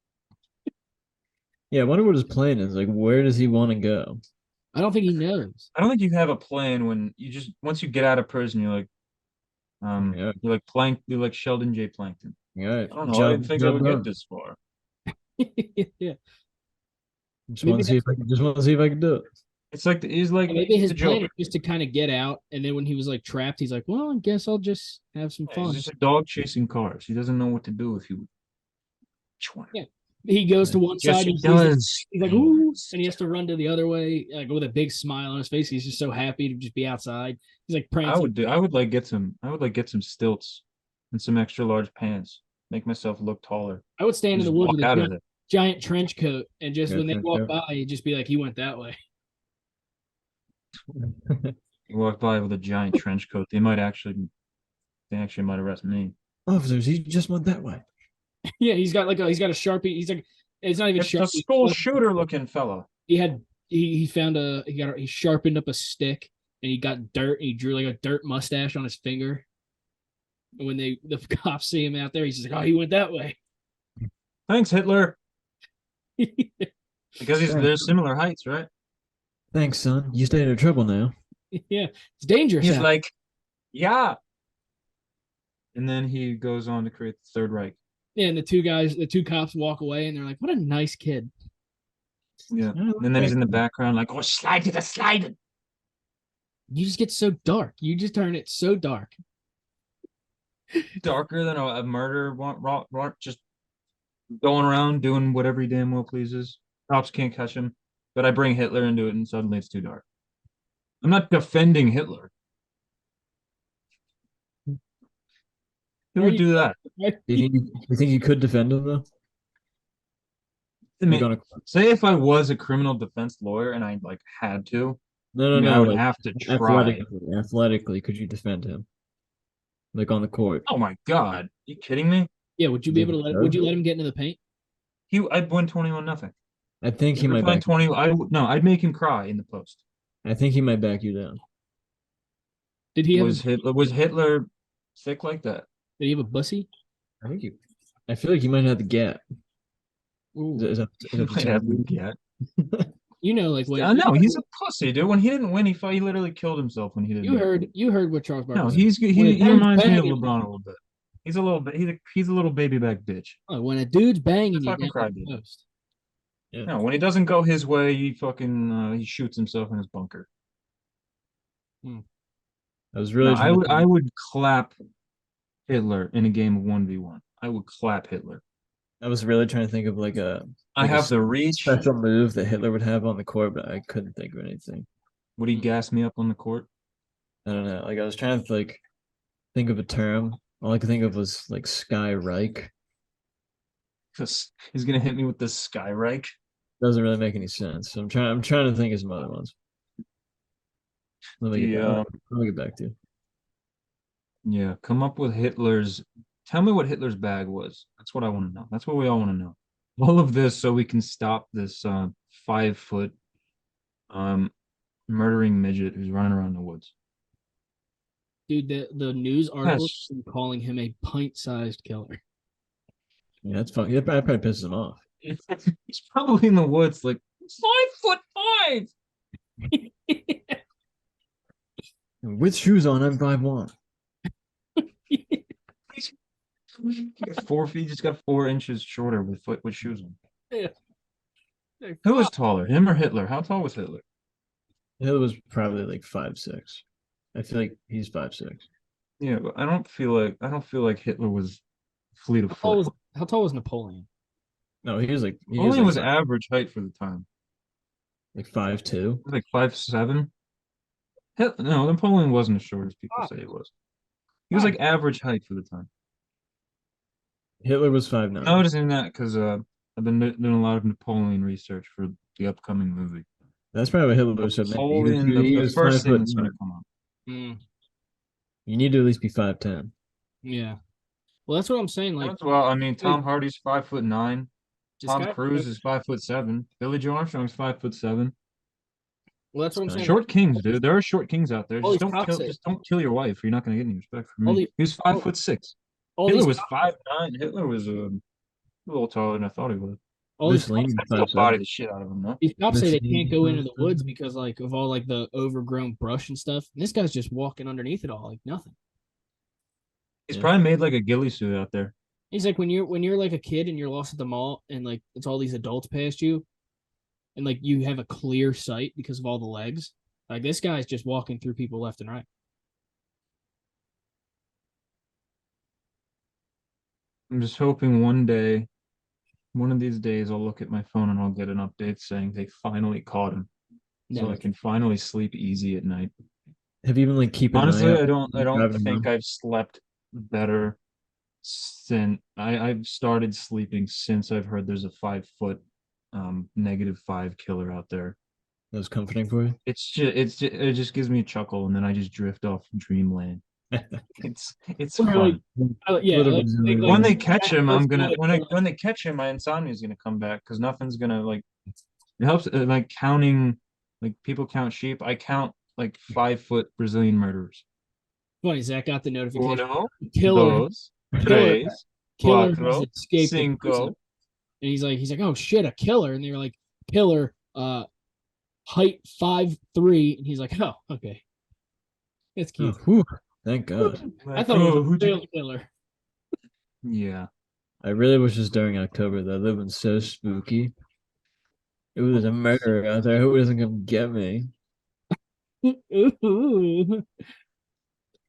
Yeah, I wonder what his plan is. Like, where does he want to go? I don't think he knows. I don't think you have a plan when once you get out of prison, Yeah. you're like Sheldon J. Plankton. Yeah, I don't know. I didn't think I would get this far. Yeah. Just want to see if I can do it. It's like he's like Maybe his the plan Joker. is just to kind of get out, and then when he was like trapped, he's like, "Well, I guess I'll just have some Yeah, fun." he's just a dog chasing cars. He doesn't know what to do if you. Which one? Yeah. He goes to one Yes, side, he and does. he's like, "Ooh," and he has to run to the other way, like with a big smile on his face. He's just so happy to just be outside. He's like prancing. I would like get some stilts and some extra large pants. Make myself look taller. I would stand in Just the woods walk with a out of there. giant trench coat, and just Yeah, when they trench walk coat. by, he'd just be like, "He went that way." You walk by with a giant trench coat. They actually might arrest me. Officers, he just went that way. Yeah, he's got a Sharpie. He's like, it's not even It's the Sharpie. school shooter looking fella. He found he sharpened up a stick, and he got dirt, and he drew like a dirt mustache on his finger. And when the cops see him out there, he's just like, "Oh, he went that way." Thanks, Hitler. Because they're similar heights, right? Thanks, son. You stay out of trouble now. Yeah, it's dangerous. He's out. like, yeah. And then he goes on to create the Third Reich. Yeah, and the two cops walk away, and they're like, "What a nice kid." Yeah. And then he's in the background, like, oh, slide to the slide. You just get so dark. You just turn it so dark. Darker than a murder, just going around doing whatever he damn well pleases. Cops can't catch him. But I bring Hitler into it, and suddenly it's too dark. I'm not defending Hitler. Who would do that? Do you think you could defend him though? I mean, say if I was a criminal defense lawyer and I like had to, I would like, have to try. athletically, could you defend him? Like on the court? Oh my God. Are you kidding me? Yeah, would you be able to let? Would you let him get into the paint? I'd win 21-0. I think he If we're might playing back. 20. I'd make him cry in the post. I think he might back you down. Did he have? Was Hitler sick like that? Did he have a bussy? I think you. I feel like he might have the gap. Ooh. Is that He might have the gap. You know, like when No, he's a pussy, dude. When he didn't win, he literally killed himself when he didn't. You heard what Charles Barkley No, said. he reminds me of LeBron a little bit. He's a little bit. He's a little baby back bitch. Oh, when a dude's banging you Fucking down crybaby. the post. Yeah. No, when he doesn't go his way, he fucking he shoots himself in his bunker. I was really. No, I would clap Hitler in a game of 1v1. I would clap Hitler. I was really trying to think of like I have the reach. special move that Hitler would have on the court, but I couldn't think of anything. Would he gas me up on the court? I don't know. Like I was trying to like think of a term. All I could think of was like Sky Reich. He's gonna hit me with the Sky Reich. Doesn't really make any sense. So I'm trying to think of some other ones. Let me get back to you. Yeah, come up with Hitler's. Tell me what Hitler's bag was. That's what I want to know. That's what we all want to know. All of this so we can stop this 5-foot murdering midget who's running around the woods. Dude, the news article calling him a pint-sized killer. Yeah, that's fun. Yeah, that probably pisses him off. He's probably in the woods, like 5'5". With shoes on, I'm 5'1". He's 4 feet. Just got 4 inches shorter with shoes on. Yeah. Who was taller, him or Hitler? How tall was Hitler? Hitler was probably like 5'6". I feel like he's 5'6". Yeah, but I don't feel like Hitler was fleet of foot. How tall was Napoleon? No, he was like Napoleon was average height for the time. Like 5'2". Like 5'7". No, Napoleon wasn't as short as people say he was. He was like average height for the time. Hitler was 5'9". I'm noticing that because I've been doing a lot of Napoleon research for the upcoming movie. That's probably what Hitler said. Napoleon, the first thing that's going to come up. You need to at least be 5'10". Yeah. Well, that's what I'm saying. Like, well, I mean, Tom Hardy's 5'9". Tom Cruise is 5'7". Billy Joe Armstrong's 5'7". Well, that's what I'm saying. Short kings, dude. There are short kings out there. Just don't kill your wife. Or you're not going to get any respect from me. He was 5'6". Hitler was 5'9". Hitler was a little taller than I thought he was. Body the shit out of him, though. These cops say they can't go into the woods because like of all like the overgrown brush and stuff. And this guy's just walking underneath it all like nothing. He's probably made like a ghillie suit out there. He's like when you're like a kid and you're lost at the mall and like it's all these adults past you, and like you have a clear sight because of all the legs. Like this guy's just walking through people left and right. I'm just hoping one of these days, I'll look at my phone and I'll get an update saying they finally caught him, so I can finally sleep easy at night. Have you been like keeping? Honestly, I don't think I've slept better since I've started sleeping since I've heard there's a 5-foot -5 killer out there. That was comforting for you. It just gives me a chuckle, and then I just drift off in dreamland. It's fun. When they catch him, when they catch him, my insomnia is gonna come back because nothing's gonna like. It helps like counting, like people count sheep. I count like 5-foot Brazilian murderers. Funny, Zach got the notification. Uno, killer dos, tres, cuatro, has escaped cinco. And he's like, oh shit, a killer. And they're like, killer, height 5'3", and he's like, oh, okay. It's cute. Oh, thank God. I thought it was a real killer. Yeah. I really wish it was during October though. That would have been so spooky. It was a murderer out there. Who doesn't come get me? Ooh.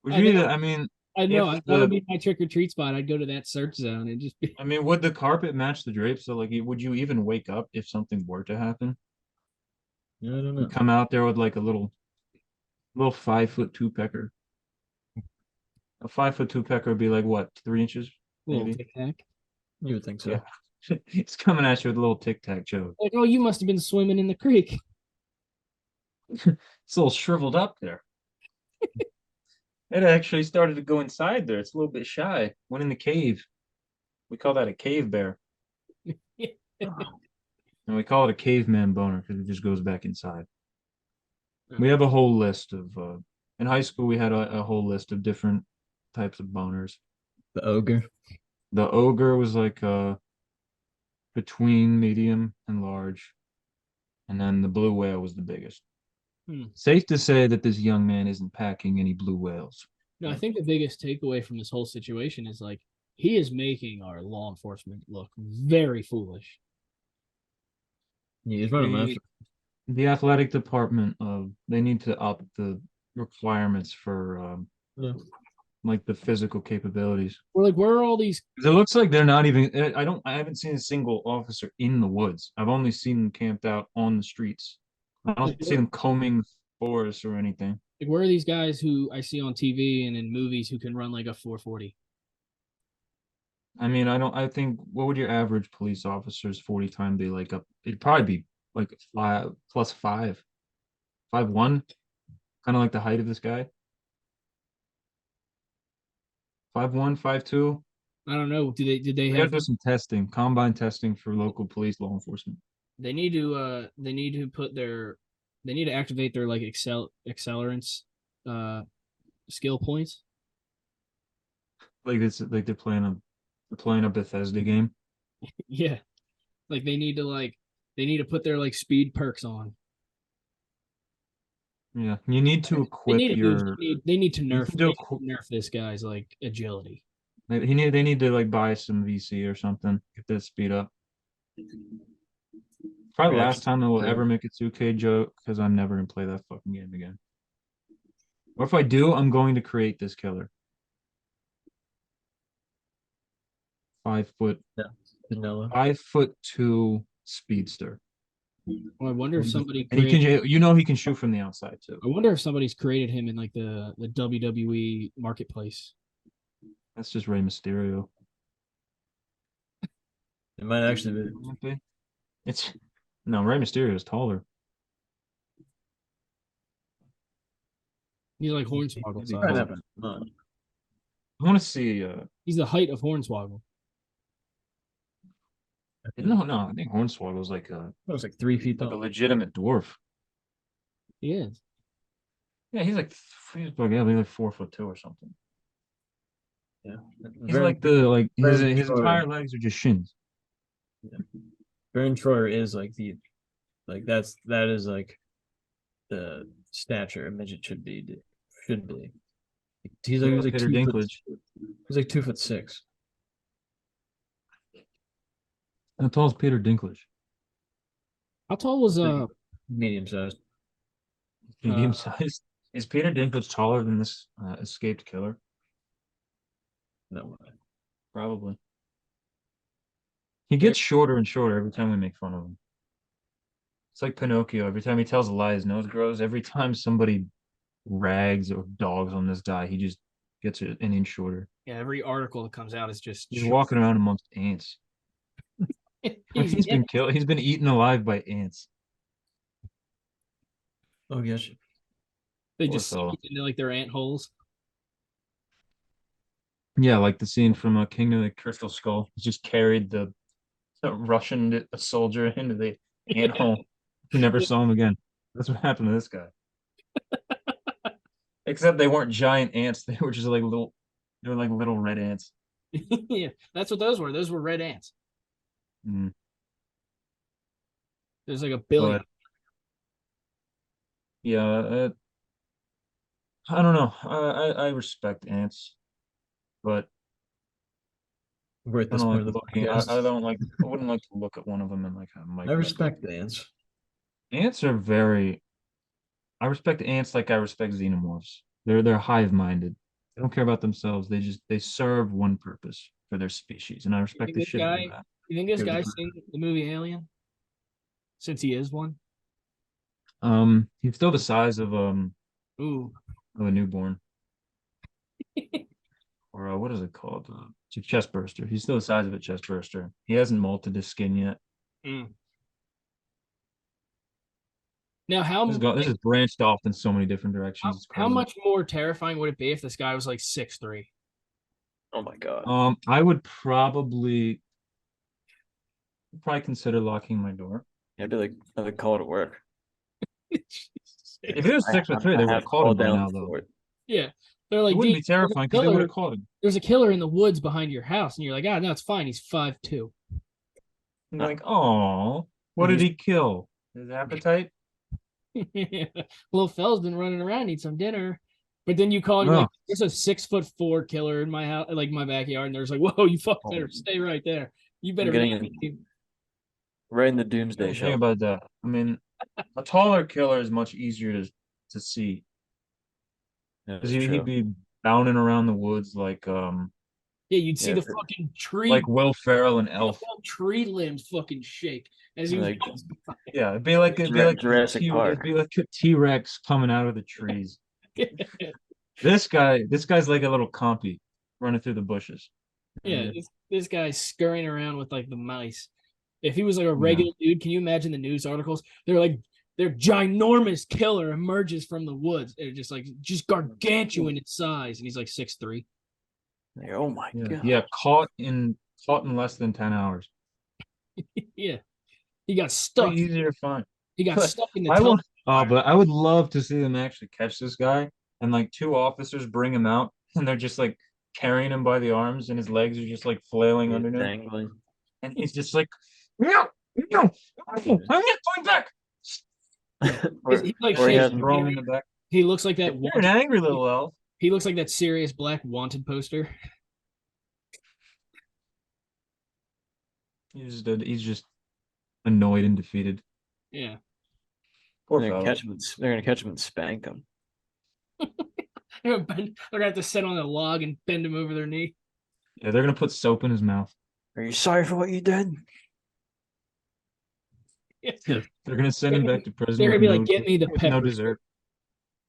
Would I you know. either, I mean, I know. if That would the, be my trick or treat spot. I'd go to that search zone and just be. I mean, would the carpet match the drapes? So, like, would you even wake up if something were to happen? I don't You know. come out there with like a little 5 foot two pecker. A 5 foot two pecker would be like what, 3 inches, Little maybe? tic tac. You would think so. Yeah. It's coming at you with a little tic tac toe. Like, oh, you must have been swimming in the creek. It's a little shriveled up there. It actually started to go inside there. It's a little bit shy. Went in the cave. We call that a cave bear. And we call it a caveman boner because it just goes back inside. We have a whole list of in high school we had a whole list of different types of boners. The ogre. The ogre was like between medium and large. And then the blue whale was the biggest. Safe to say that this young man isn't packing any blue whales. No, I think the biggest takeaway from this whole situation is like he is making our law enforcement look very foolish. Yeah, he's running The, after. the athletic department they need to up the requirements for Yeah. like the physical capabilities. We're like, where are all these? 'Cause it looks like they're not even. I haven't seen a single officer in the woods. I've only seen them camped out on the streets. I don't see them combing the forest or anything. Like, where are these guys who I see on TV and in movies who can run like a 440? I mean, I think what would your average police officer's 40 time be like up? It'd probably be like 5 plus 5, 5'1", kind of like the height of this guy. 5'1", 5'2". I don't know. Did they We gotta have? do some testing, combine testing for local police law enforcement. They need to put their they need to activate their like accelerants skill points. Like it's like they're playing a Bethesda game. Yeah. Like they need to put their like speed perks on. Yeah, you need to They equip need to do your. they need to You nerf need they to need to nerf this guy's like agility. They need to like buy some VC or something, get that speed up. Probably the last time I will ever make a 2K joke because I'm never gonna play that fucking game again. Or if I do, I'm going to create this killer. 5 foot, Yeah. Danilo. 5'2" speedster. I wonder if somebody And he created. can, you know, he can shoot from the outside too. I wonder if somebody's created him in like the WWE marketplace. That's just Rey Mysterio. It might actually be. Might be. It's no, Rey Mysterio is taller. He's like Hornswoggle Maybe size. Might taller. happen. No. I want to see. He's the height of Hornswoggle. No, I think Hornswoggle is like That was like 3 feet a tall. legitimate dwarf. He is. Yeah, he's like 4'2" or something. Yeah. He's like his Vern his Troyer. entire legs are just shins. Vern Troyer is like that is like the stature a midget should be. He's like Peter 2 foot. Dinklage. He's like 2'6". How tall is Peter Dinklage? How tall was Medium sized. Medium sized. Is Peter Dinklage taller than this escaped killer? No. Probably. He gets shorter and shorter every time we make fun of him. It's like Pinocchio. Every time he tells a lie, his nose grows. Every time somebody rags or dogs on this guy, he just gets an inch shorter. yeah, every article that comes out is just He's walking around amongst ants. He's been killed. He's been eaten alive by ants. Oh yes. They Poor just fella. sink into like their ant holes. Yeah, like the scene from King of the Crystal Skull. He just carried the Russian soldier into the ant hole. Who never saw him again. That's what happened to this guy. Except they weren't giant ants. They were just like little. They were like little red ants. Yeah, that's what those were. Those were red ants. Mm. There's like a billion. But yeah, I don't know. I respect ants, but We're at I this don't point like of the looking. podcast. I don't like. I wouldn't like to look at one of them and like have Mike. I respect ants. Ants are very. I respect ants like I respect xenomorphs. They're hive minded. They don't care about themselves. They serve one purpose for their species, and I You respect think the this shit out guy? of that. You think this Good guy's for- seen the movie Alien? Since he is one. He's still the size Ooh. of a newborn, or what is it called? It's a chest burster. He's still the size of a chest burster. He hasn't molted his skin yet. Mm. Now, how This is branched off in so many different directions. It's how crazy. much more terrifying would it be if this guy was like 6'3"? Oh my god. I would probably consider locking my door. I'd be like, I'd call it at work. If it was 6'3", I they would have have called him by down now, though. for it. Yeah, they're It like, wouldn't be "Dude, there's a terrifying because they would killer- have called him. There's a killer in the woods behind your house," and you're like, "Ah, no, it's fine. He's 5'2". And like, oh, what did he kill? His appetite? Little fella's been running around, need some dinner. But then you call and you're No. like, there's a 6'4" killer in my house, like my backyard, and there's like, whoa, you fuck better stay right there. You better getting not in- be- Right in the doomsday Think show. about that. I mean, a taller killer is much easier to see That's because he'd true. be bounding around the woods Yeah, you'd see Yeah, the for- fucking tree, like Will Ferrell and Elf. whole tree limbs fucking shake as he was Like- Yeah, it'd be like Jurassic Park. It'd be like a T-Rex coming out of the trees. This guy's like a little compy running through the bushes. Yeah, this guy's scurrying around with like the mice. If he was like a regular dude, can you imagine the news articles? They're like, their ginormous killer emerges from the woods. They're just gargantuan in size, and he's like 6'3". Like, oh my god. Yeah, caught in less than 10 hours. Yeah, he got stuck. Way easier to find. He got stuck in the I tunnel. would, but I would love to see them actually catch this guy, and like two officers bring him out, and they're just like carrying him by the arms, and his legs are just like flailing He's underneath, dangling. and he's just like, no, I'm not going back. Or- He's like or he shit. has- Throw him in the back. He looks like that. You're an angry little elf. He looks like that serious black wanted poster. He's just annoyed and defeated. Yeah. Poor they're fellow. they're gonna catch him and spank him. They're gonna have to sit on a log and bend him over their knee. Yeah, they're gonna put soap in his mouth. Are you sorry for what you did? They're gonna send him back to prison. They're gonna with be no- like, "Get me the with no pepper. dessert.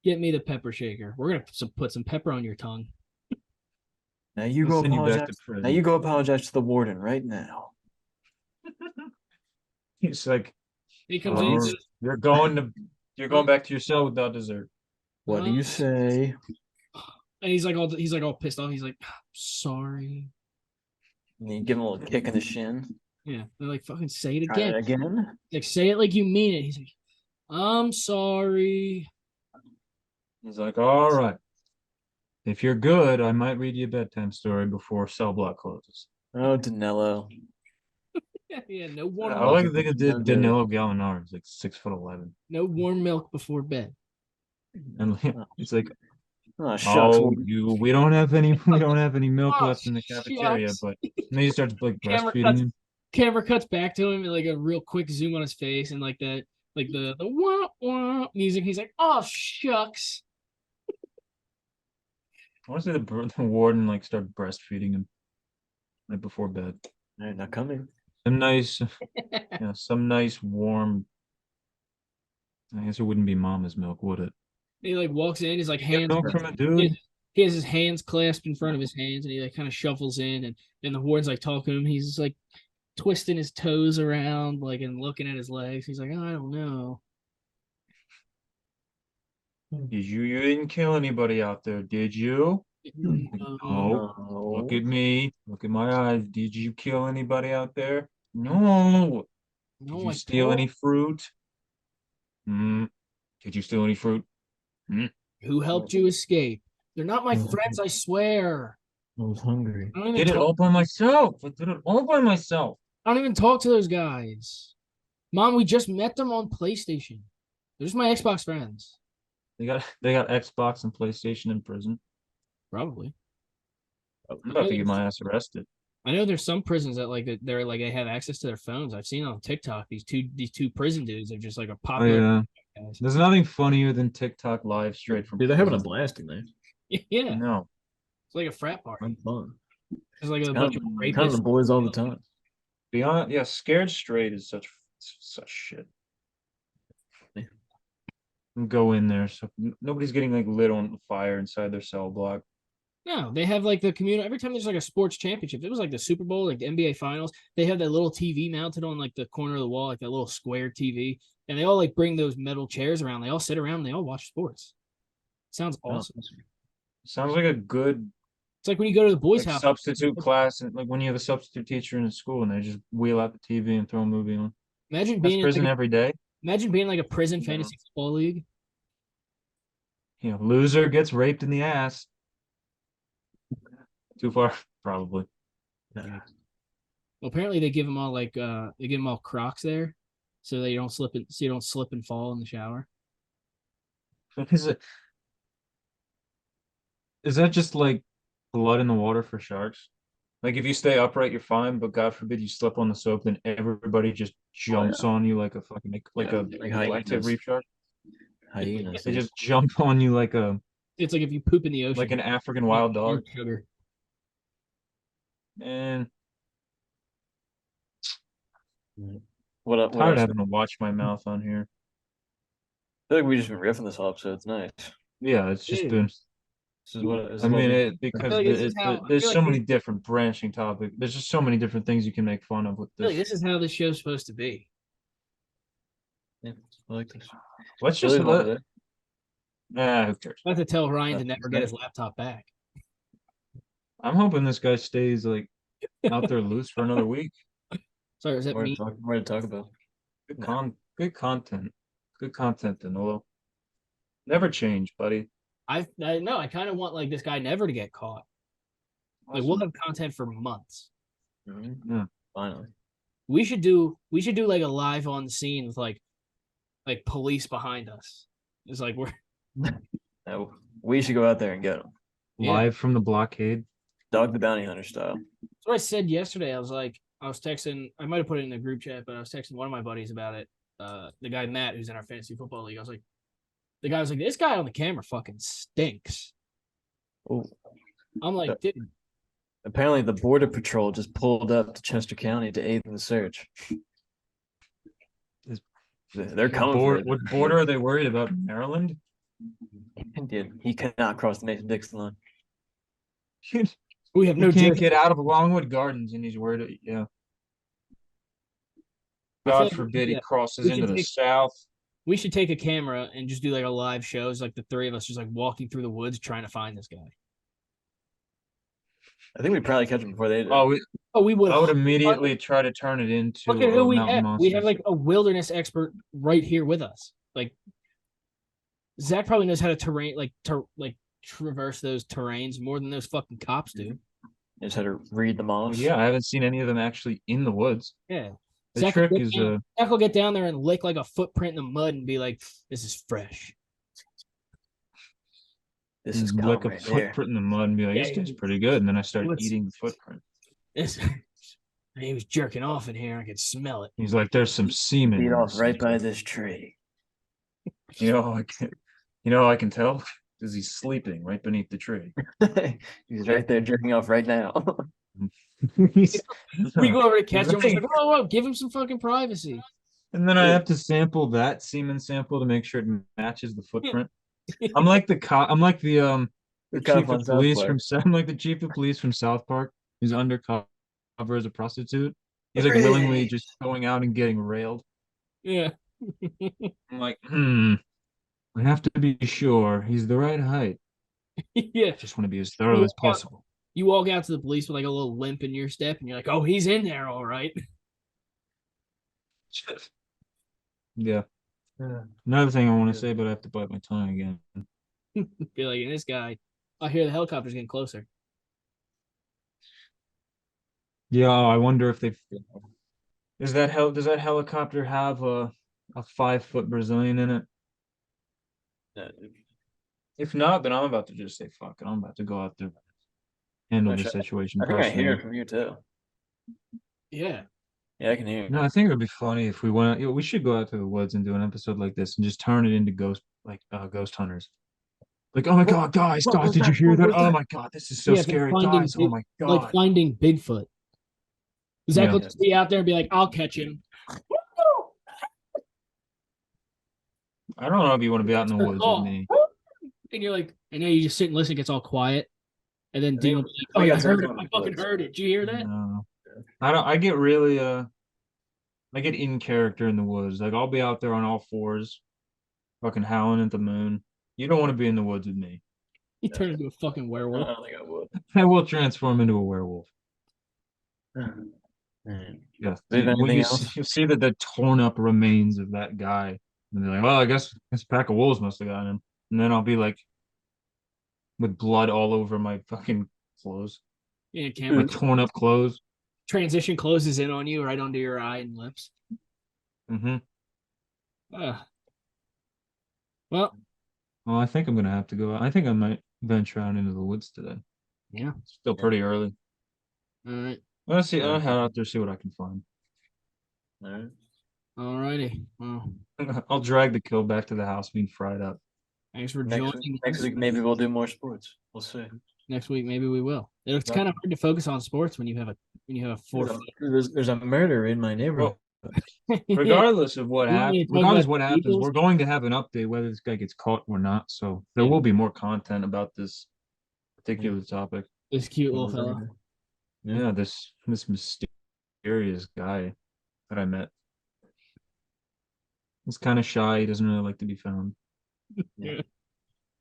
Get me the pepper shaker. We're gonna put some pepper on your tongue." Now you They'll go send you back apologize. to prison. Now you go apologize to the warden right now. He's like, He comes "Oh, in. He says, you're going back to your cell without dessert. What do you say? and he's like all pissed off. He's like, "Sorry." And you give him a little kick in the shin. Yeah. They're like, "Fucking say it Try again." it again. Like, say it like you mean it. He's like, "I'm sorry." He's like, all right. If you're good, I might read you a bedtime story before cell block closes. Oh, Danelo. Yeah. No warm I milk. like to think of Danilo Gallinari. He's like 6'11", No warm milk before bed. and it's like, Oh, shucks. oh, we don't have any milk Oh, left in the cafeteria, shucks. but and then he starts like Camera breastfeeding cuts- him. Camera cuts back to him and like a real quick zoom on his face and like that, like the wah wah music. He's like, "Oh shucks." I want to see the warden like start breastfeeding him like before bed. They're not coming. Some nice warm. I guess it wouldn't be mama's milk, would it? He like walks in. He's like Get hands. milk from a dude. He has his hands clasped in front of his hands, and he like kind of shuffles in, and the warden's like talking to him. He's just like twisting his toes around, like and looking at his legs. He's like, "Oh, I don't know." You didn't kill anybody out there, did you? No. No. Look at me. Look at my eyes. Did you kill anybody out there? No. Did No, you I steal don't. any fruit? Did you steal any fruit? Who helped you escape? They're not my Mhm. friends, I swear. I was hungry. I don't Did even it talk, all by myself. I did it all by myself. I don't even talk to those guys. Mom, we just met them on PlayStation. They're just my Xbox friends. They got Xbox and PlayStation in prison. Probably. I'm about to get my ass arrested. I know there's some prisons that like they're like they have access to their phones. I've seen on TikTok these two prison dudes are just like a Oh popular yeah. guys. There's nothing funnier than TikTok live straight from Dude, they're having a prison. blast in there. Yeah, No. it's like a frat party. Having fun. There's like a Kind bunch of, of kind of the rapists. boys all the time. Beyond, yeah, scared straight is such shit. Go in there, so nobody's getting like lit on fire inside their cell block. No, they have like the community. Every time there's like a sports championship, it was like the Super Bowl, like the NBA Finals. They have that little TV mounted on like the corner of the wall, like that little square TV, and they all like bring those metal chairs around. They all sit around and they all watch sports. Sounds Oh, awesome. Sounds like a good It's like when you go to the boys' like house. substitute class, and like when you have a substitute teacher in a school and they just wheel out the TV and throw a movie on. Imagine That's being prison like every day. imagine being like a prison No. fantasy football league. You know, loser gets raped in the ass. Too far, probably. nah. Well, apparently they give them all like they give them all Crocs there, so they don't slip so you don't slip and fall in the shower. Is that just like blood in the water for sharks? Like if you stay upright, you're fine, but God forbid you slip on the soap, then everybody just jumps on you like a fucking like Yeah, a like black-tip hyenas. reef shark. Hyenas. They Yeah. just jump on you like It's like if you poop in the ocean, like an African wild dog. sugar. And What tired of else? having to watch my mouth on here. I feel like we just been riffing this whole episode. It's nice. Yeah, it's just Dude. been. This is what this I is what mean, we- it because like this is how- I there's feel so like many different branching topics. There's just so many different things you can make fun of with I feel like this. this is how this show's supposed to be. Yeah, I like this. Let's just Billy's one of it. who cares? I have to tell Ryan to Yeah, never get his laptop back. I'm hoping this guy stays like out there loose for another week. Sorry, is that me? More to talk about. Good content. Good content, Danilo. Never change, buddy. I know. I kind of want like this guy never to get caught. Like we'll have content for months. Mm-hmm. Yeah. Finally. We should do like a live on the scene with like police behind us. It's like we're No, we should go out there and get them. Yeah. Live from the blockade. Dog the bounty hunter style. that's what I said yesterday. I was texting, I might have put it in the group chat, but I was texting one of my buddies about it. The guy Matt, who's in our fantasy football league. The guy was like, this guy on the camera fucking stinks. Oh, I'm like, dude, apparently the border patrol just pulled up to Chester County to aid in the search. They're coming for it. What border are they worried about? Maryland? Dude, he cannot cross the Mason-Dixon line. we have You no can't jurisdiction. get out of Longwood Gardens and he's worried. Yeah. I feel God like forbid he yeah, crosses we into should the take- south. We should take a camera and just do like a live show. It's like the three of us just like walking through the woods trying to find this guy. I think we'd probably catch him before they did. Oh, we would. I would immediately try to turn it into Look at who we Mountain have. We have Monsters. like a wilderness expert right here with us. Like Zach probably knows how to traverse those terrains more than those fucking cops do. Just had to read them off. Well, yeah, I haven't seen any of them actually in the woods. Yeah. The Zach trick will is Zach will get down there and lick like a footprint in the mud and be like, "This is fresh." This is like a calm right there. footprint in the mud and be like, Yeah, this tastes pretty good. And then I start Let's- eating the footprint. This, he was jerking off in here. I could smell it. He's like, there's some semen. Beat in off this right thing." by this tree. I can tell because he's sleeping right beneath the tree. He's right there jerking off right now. He's- We go over to catch him. We're Right. like, whoa, give him some fucking privacy. And then I have to sample that semen sample to make sure it matches the footprint. I'm like the cop. I'm like the cop chief on of South police Park. I'm like the chief of police from South Park who's undercover as a prostitute. He's like willingly just going out and getting railed. Yeah. I'm like, we have to be sure he's the right height. Yeah. Just want to be as thorough as possible. You walk out to the police with like a little limp in your step, and you're like, "Oh, he's in there, all right." Yeah. Another thing I want to say, but I have to bite my tongue again. Be like, and this guy, I hear the helicopter's getting closer. Yeah, I wonder if does that helicopter have a 5-foot Brazilian in it? If not, then I'm about to just say fuck it. I'm about to go out there, handle the situation I think I hear personally. it from you too. Yeah. Yeah, I can hear you. No, I think it would be funny if we went. We should go out to the woods and do an episode like this and just turn it into ghost hunters. Like, oh my God, guys, what was did you that? hear What that? was Oh that? my God, this is so Yeah, scary, guys. Oh my like God. finding Bigfoot. Zach Yeah. will just be out there and be like, "I'll catch him." I don't know if you want to be out in the woods with me. And you're like, and then you just sit and listen. It gets all quiet, and then I Dean think- will be like, I "Oh, think yeah, I it's heard it. okay. I fucking heard it. Did you hear that?" No. I don't. I get really I get in character in the woods. Like I'll be out there on all fours, fucking howling at the moon. You don't want to be in the woods with me. He turned into a fucking I werewolf. don't think I would. I will transform into a werewolf. Man. Yeah. Do you have Well, anything else? you see the torn up remains of that guy, and they're like, "Well, I guess a pack of wolves must have gotten him." And then I'll be like, with blood all over my fucking clothes, Yeah, my camera torn up clothes. transition closes in on you right under your eye and lips. Mm-hmm. Uh, well, Well, I think I'm gonna have to go. I think I might venture out into the woods today. yeah. It's still pretty early. All right. Let's see. I'll head out there, see what I can find. All right. All righty. Well, I'll drag the kill back to the house being fried up. thanks for Next joining. week, next week, maybe we'll do more sports. We'll see. Next week, maybe we will. It's kind of hard to focus on sports when you have a 4 There's a murder in my neighborhood. Regardless of what You want me to happens, talk regardless about of what the happens, Eagles? we're going to have an update whether this guy gets caught or not. So there Yeah. will be more content about this particular topic. This cute little fella. Yeah. Yeah, this mysterious guy that I met. He's kind of shy. He doesn't really like to be found.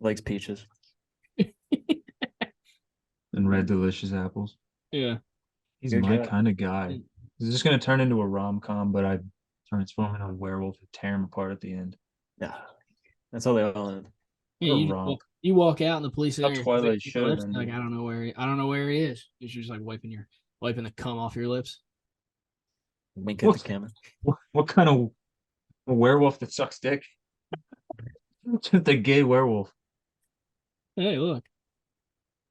Likes peaches. And red delicious apples. Yeah. He's Good my guy. kind of guy. He's just gonna turn into a rom-com, but I transform into a werewolf and tear him apart at the end. Yeah. That's all they all in. Yeah, Or you, romp. you walk out and the police How are there, Twilight licking should your have lips, ended. like I don't know where he is. You're just like wiping the cum off your lips. Wink at What? the camera. What kind of a werewolf that sucks dick? The gay werewolf. Hey, look.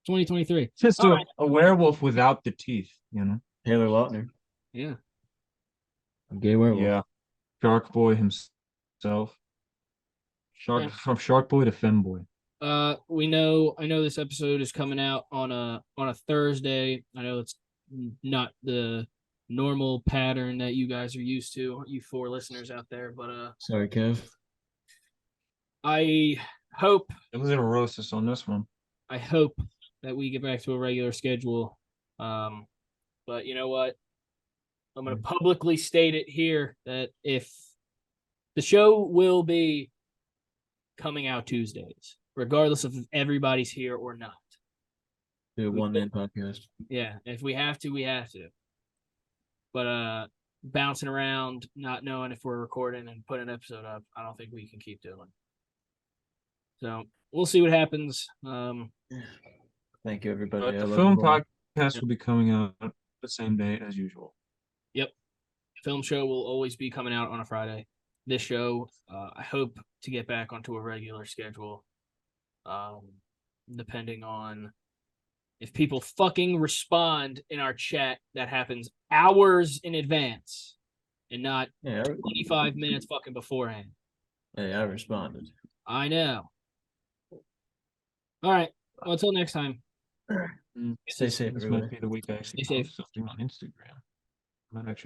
2023. Just All a, right. a werewolf without the teeth, you know? Taylor Lautner. Yeah. A gay werewolf. Yeah. Shark Boy himself. Yeah. From Shark Boy to Femboy. I know this episode is coming out on a Thursday. I know it's not the normal pattern that you guys are used to, you 4 listeners out there, but Sorry, Kev. I hope It was gonna roast us on this one. that we get back to a regular schedule. But you know what? I'm going to publicly state it here that if the show will be coming out Tuesdays, regardless of if everybody's here or not. Do a one-man podcast. Yeah, if we have to, we have to. But bouncing around, not knowing if we're recording and putting an episode up, I don't think we can keep doing. So we'll see what happens. Thank you, everybody. But I the love film you all. podcast will be coming out the same day as usual. Yep. Film show will always be coming out on a Friday. This show, I hope to get back onto a regular schedule. Depending on if people fucking respond in our chat, that happens hours in advance and not Yeah, 25 minutes fucking beforehand. hey, I responded. I know. All right. Well, until next time. Stay safe, This everybody. might be the week I actually Stay safe. post something on Instagram. I'm not actually